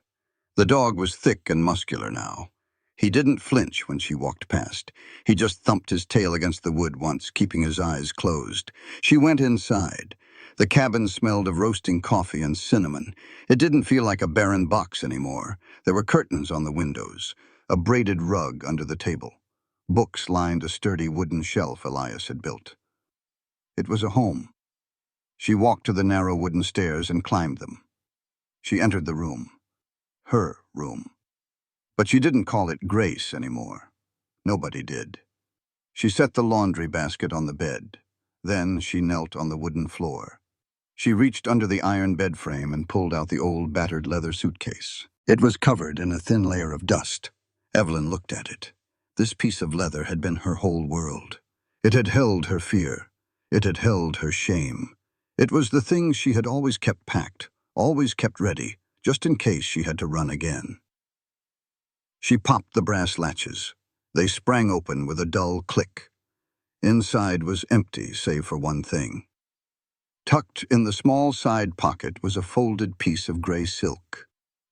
The dog was thick and muscular now. He didn't flinch when she walked past. He just thumped his tail against the wood once, keeping his eyes closed. She went inside. The cabin smelled of roasting coffee and cinnamon. It didn't feel like a barren box anymore. There were curtains on the windows, a braided rug under the table. Books lined a sturdy wooden shelf Elias had built. It was a home. She walked to the narrow wooden stairs and climbed them. She entered the room. Her room. But she didn't call it Grace anymore. Nobody did. She set the laundry basket on the bed. Then she knelt on the wooden floor. She reached under the iron bed frame and pulled out the old battered leather suitcase. It was covered in a thin layer of dust. Evelyn looked at it. This piece of leather had been her whole world. It had held her fear. It had held her shame. It was the things she had always kept packed, always kept ready, just in case she had to run again. She popped the brass latches. They sprang open with a dull click. Inside was empty, save for one thing. Tucked in the small side pocket was a folded piece of gray silk.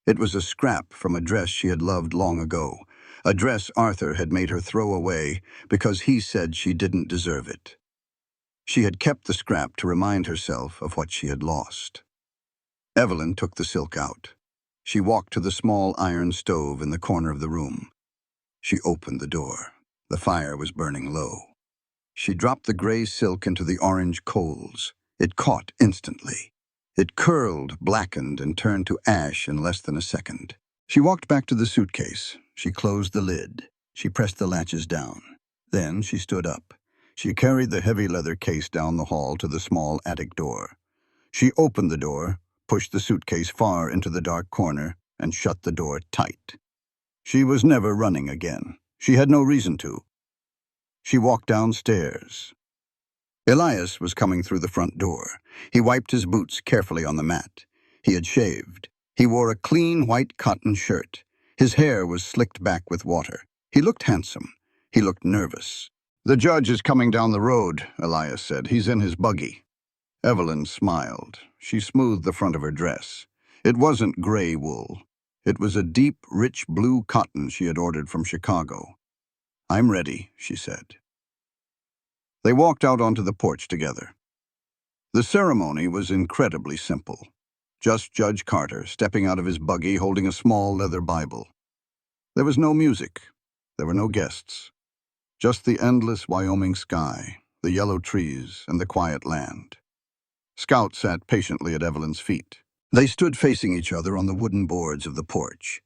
It was a scrap from a dress she had loved long ago, a dress Arthur had made her throw away because he said she didn't deserve it. She had kept the scrap to remind herself of what she had lost. Evelyn took the silk out. She walked to the small iron stove in the corner of the room. She opened the door. The fire was burning low. She dropped the gray silk into the orange coals. It caught instantly. It curled, blackened, and turned to ash in less than a second. She walked back to the suitcase. She closed the lid. She pressed the latches down. Then she stood up. She carried the heavy leather case down the hall to the small attic door. She opened the door, pushed the suitcase far into the dark corner, and shut the door tight. She was never running again. She had no reason to. She walked downstairs. Elias was coming through the front door. He wiped his boots carefully on the mat. He had shaved. He wore a clean white cotton shirt. His hair was slicked back with water. He looked handsome. He looked nervous. "The judge is coming down the road," Elias said. "He's in his buggy." Evelyn smiled. She smoothed the front of her dress. It wasn't gray wool. It was a deep, rich blue cotton she had ordered from Chicago. "I'm ready," she said. They walked out onto the porch together. The ceremony was incredibly simple. Just Judge Carter stepping out of his buggy holding a small leather Bible. There was no music. There were no guests. Just the endless Wyoming sky, the yellow trees, and the quiet land. Scout sat patiently at Evelyn's feet. They stood facing each other on the wooden boards of the porch.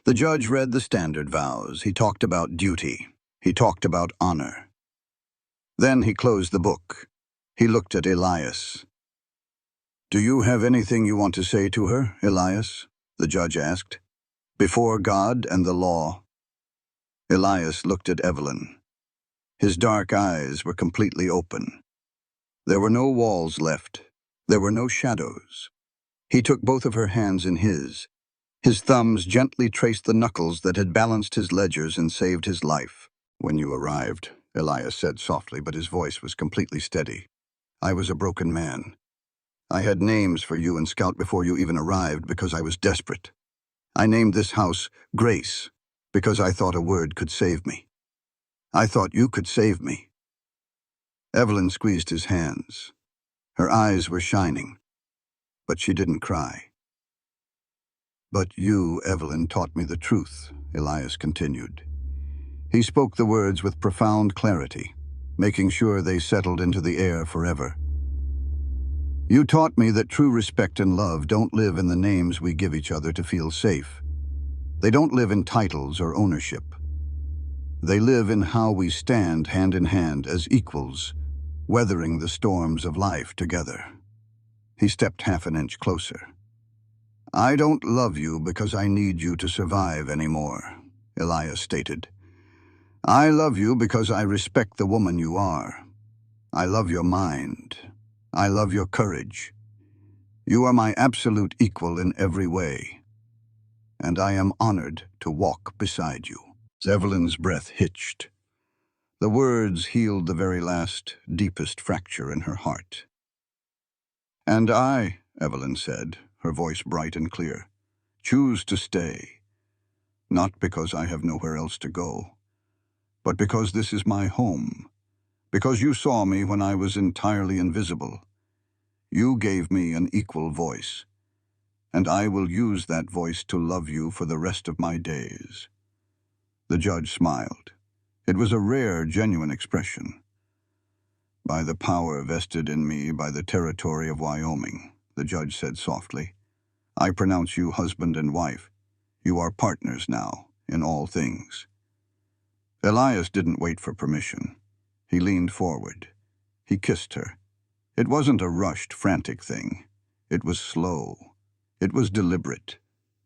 The judge read the standard vows. He talked about duty. He talked about honor. Then he closed the book. He looked at Elias. "Do you have anything you want to say to her, Elias?" the judge asked. "Before God and the law." Elias looked at Evelyn. His dark eyes were completely open. There were no walls left. There were no shadows. He took both of her hands in his. His thumbs gently traced the knuckles that had balanced his ledgers and saved his life. "When you arrived," Elias said softly, but his voice was completely steady, "I was a broken man. I had names for you and Scout before you even arrived because I was desperate. I named this house Grace because I thought a word could save me. I thought you could save me." Evelyn squeezed his hands. Her eyes were shining, but she didn't cry. "But you, Evelyn, taught me the truth," Elias continued. He spoke the words with profound clarity, making sure they settled into the air forever. "You taught me that true respect and love don't live in the names we give each other to feel safe. They don't live in titles or ownership. They live in how we stand hand in hand as equals, weathering the storms of life together." He stepped half an inch closer. I don't love you because I need you to survive anymore, Elias stated. I love you because I respect the woman you are. I love your mind. I love your courage. You are my absolute equal in every way, and I am honored to walk beside you. Evelyn's breath hitched. The words healed the very last, deepest fracture in her heart. And I, Evelyn said, her voice bright and clear, choose to stay, not because I have nowhere else to go, but because this is my home, because you saw me when I was entirely invisible. You gave me an equal voice, and I will use that voice to love you for the rest of my days. The judge smiled. It was a rare, genuine expression. By the power vested in me by the territory of Wyoming, the judge said softly, I pronounce you husband and wife. You are partners now, in all things. Elias didn't wait for permission. He leaned forward. He kissed her. It wasn't a rushed, frantic thing. It was slow. It was deliberate.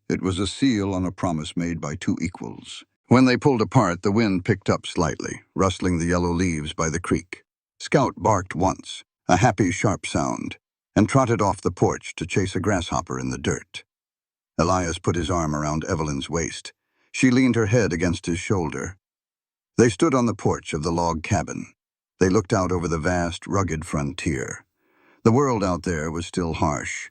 It was a seal on a promise made by two equals. When they pulled apart, the wind picked up slightly, rustling the yellow leaves by the creek. Scout barked once, a happy, sharp sound, and trotted off the porch to chase a grasshopper in the dirt. Elias put his arm around Evelyn's waist. She leaned her head against his shoulder. They stood on the porch of the log cabin. They looked out over the vast, rugged frontier. The world out there was still harsh.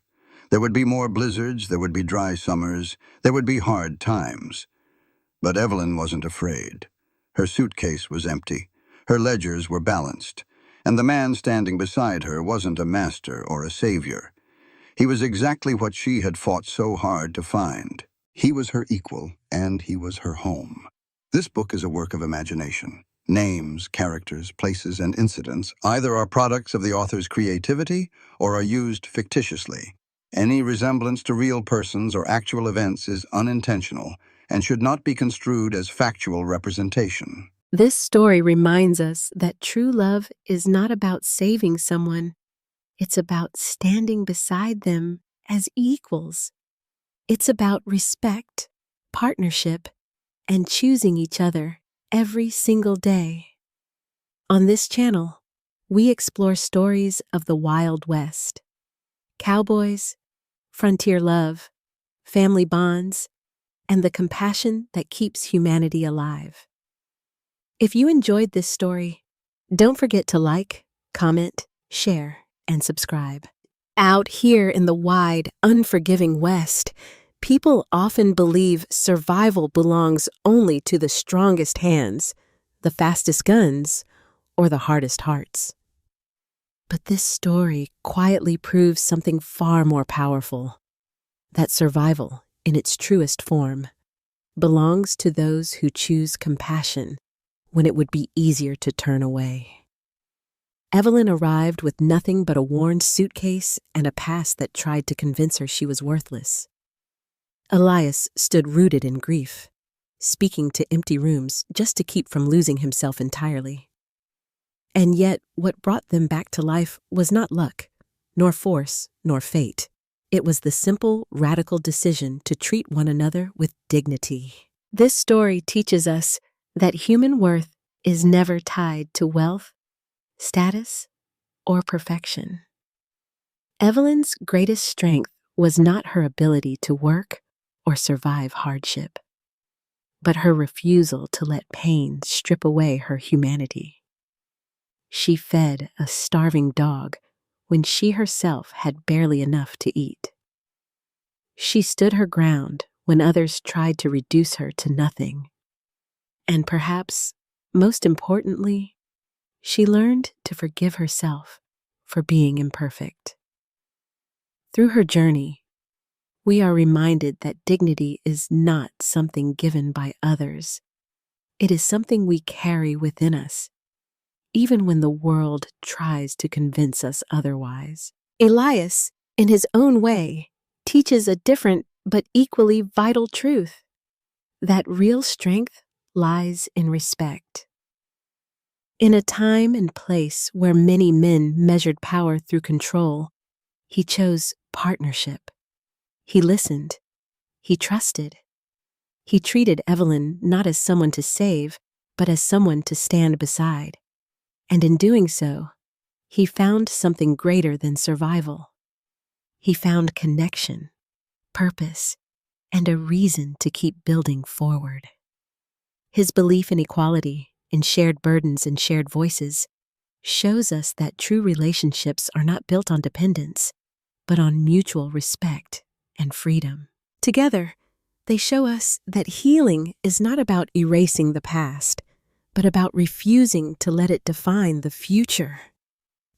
There would be more blizzards, there would be dry summers, there would be hard times. But Evelyn wasn't afraid. Her suitcase was empty. Her ledgers were balanced. And the man standing beside her wasn't a master or a savior. He was exactly what she had fought so hard to find. He was her equal, and he was her home. This book is a work of imagination. Names, characters, places, and incidents either are products of the author's creativity or are used fictitiously. Any resemblance to real persons or actual events is unintentional and should not be construed as factual representation. This story reminds us that true love is not about saving someone. It's about standing beside them as equals. It's about respect, partnership, and choosing each other every single day. On this channel, we explore stories of the Wild West. Cowboys, frontier love, family bonds, and the compassion that keeps humanity alive. If you enjoyed this story, don't forget to like, comment, share, and subscribe. Out here in the wide, unforgiving West, people often believe survival belongs only to the strongest hands, the fastest guns, or the hardest hearts. But this story quietly proves something far more powerful, that survival, in its truest form, belongs to those who choose compassion when it would be easier to turn away. Evelyn arrived with nothing but a worn suitcase and a past that tried to convince her she was worthless. Elias stood rooted in grief, speaking to empty rooms just to keep from losing himself entirely. And yet, what brought them back to life was not luck, nor force, nor fate. It was the simple, radical decision to treat one another with dignity. This story teaches us that human worth is never tied to wealth, status, or perfection. Evelyn's greatest strength was not her ability to work or survive hardship, but her refusal to let pain strip away her humanity. She fed a starving dog when she herself had barely enough to eat. She stood her ground when others tried to reduce her to nothing. And perhaps, most importantly, she learned to forgive herself for being imperfect. Through her journey, we are reminded that dignity is not something given by others. It is something we carry within us, even when the world tries to convince us otherwise. Elias, in his own way, teaches a different but equally vital truth, that real strength lies in respect. In a time and place where many men measured power through control, he chose partnership. He listened. He trusted. He treated Evelyn not as someone to save, but as someone to stand beside. And in doing so, he found something greater than survival. He found connection, purpose, and a reason to keep building forward. His belief in equality, in shared burdens and shared voices, shows us that true relationships are not built on dependence, but on mutual respect and freedom. Together, they show us that healing is not about erasing the past, but about refusing to let it define the future.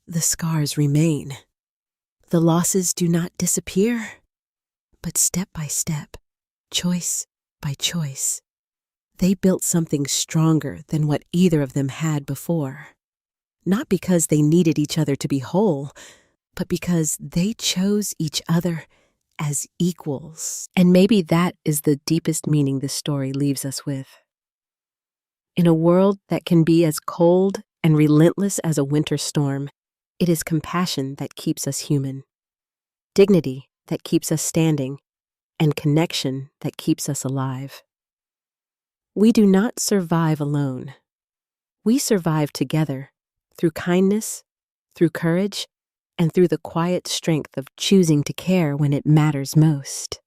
The scars remain. The losses do not disappear, but step by step, choice by choice, they built something stronger than what either of them had before. Not because they needed each other to be whole, but because they chose each other as equals. And maybe that is the deepest meaning this story leaves us with. In a world that can be as cold and relentless as a winter storm, it is compassion that keeps us human, dignity that keeps us standing, and connection that keeps us alive. We do not survive alone. We survive together through kindness, through courage, and through the quiet strength of choosing to care when it matters most.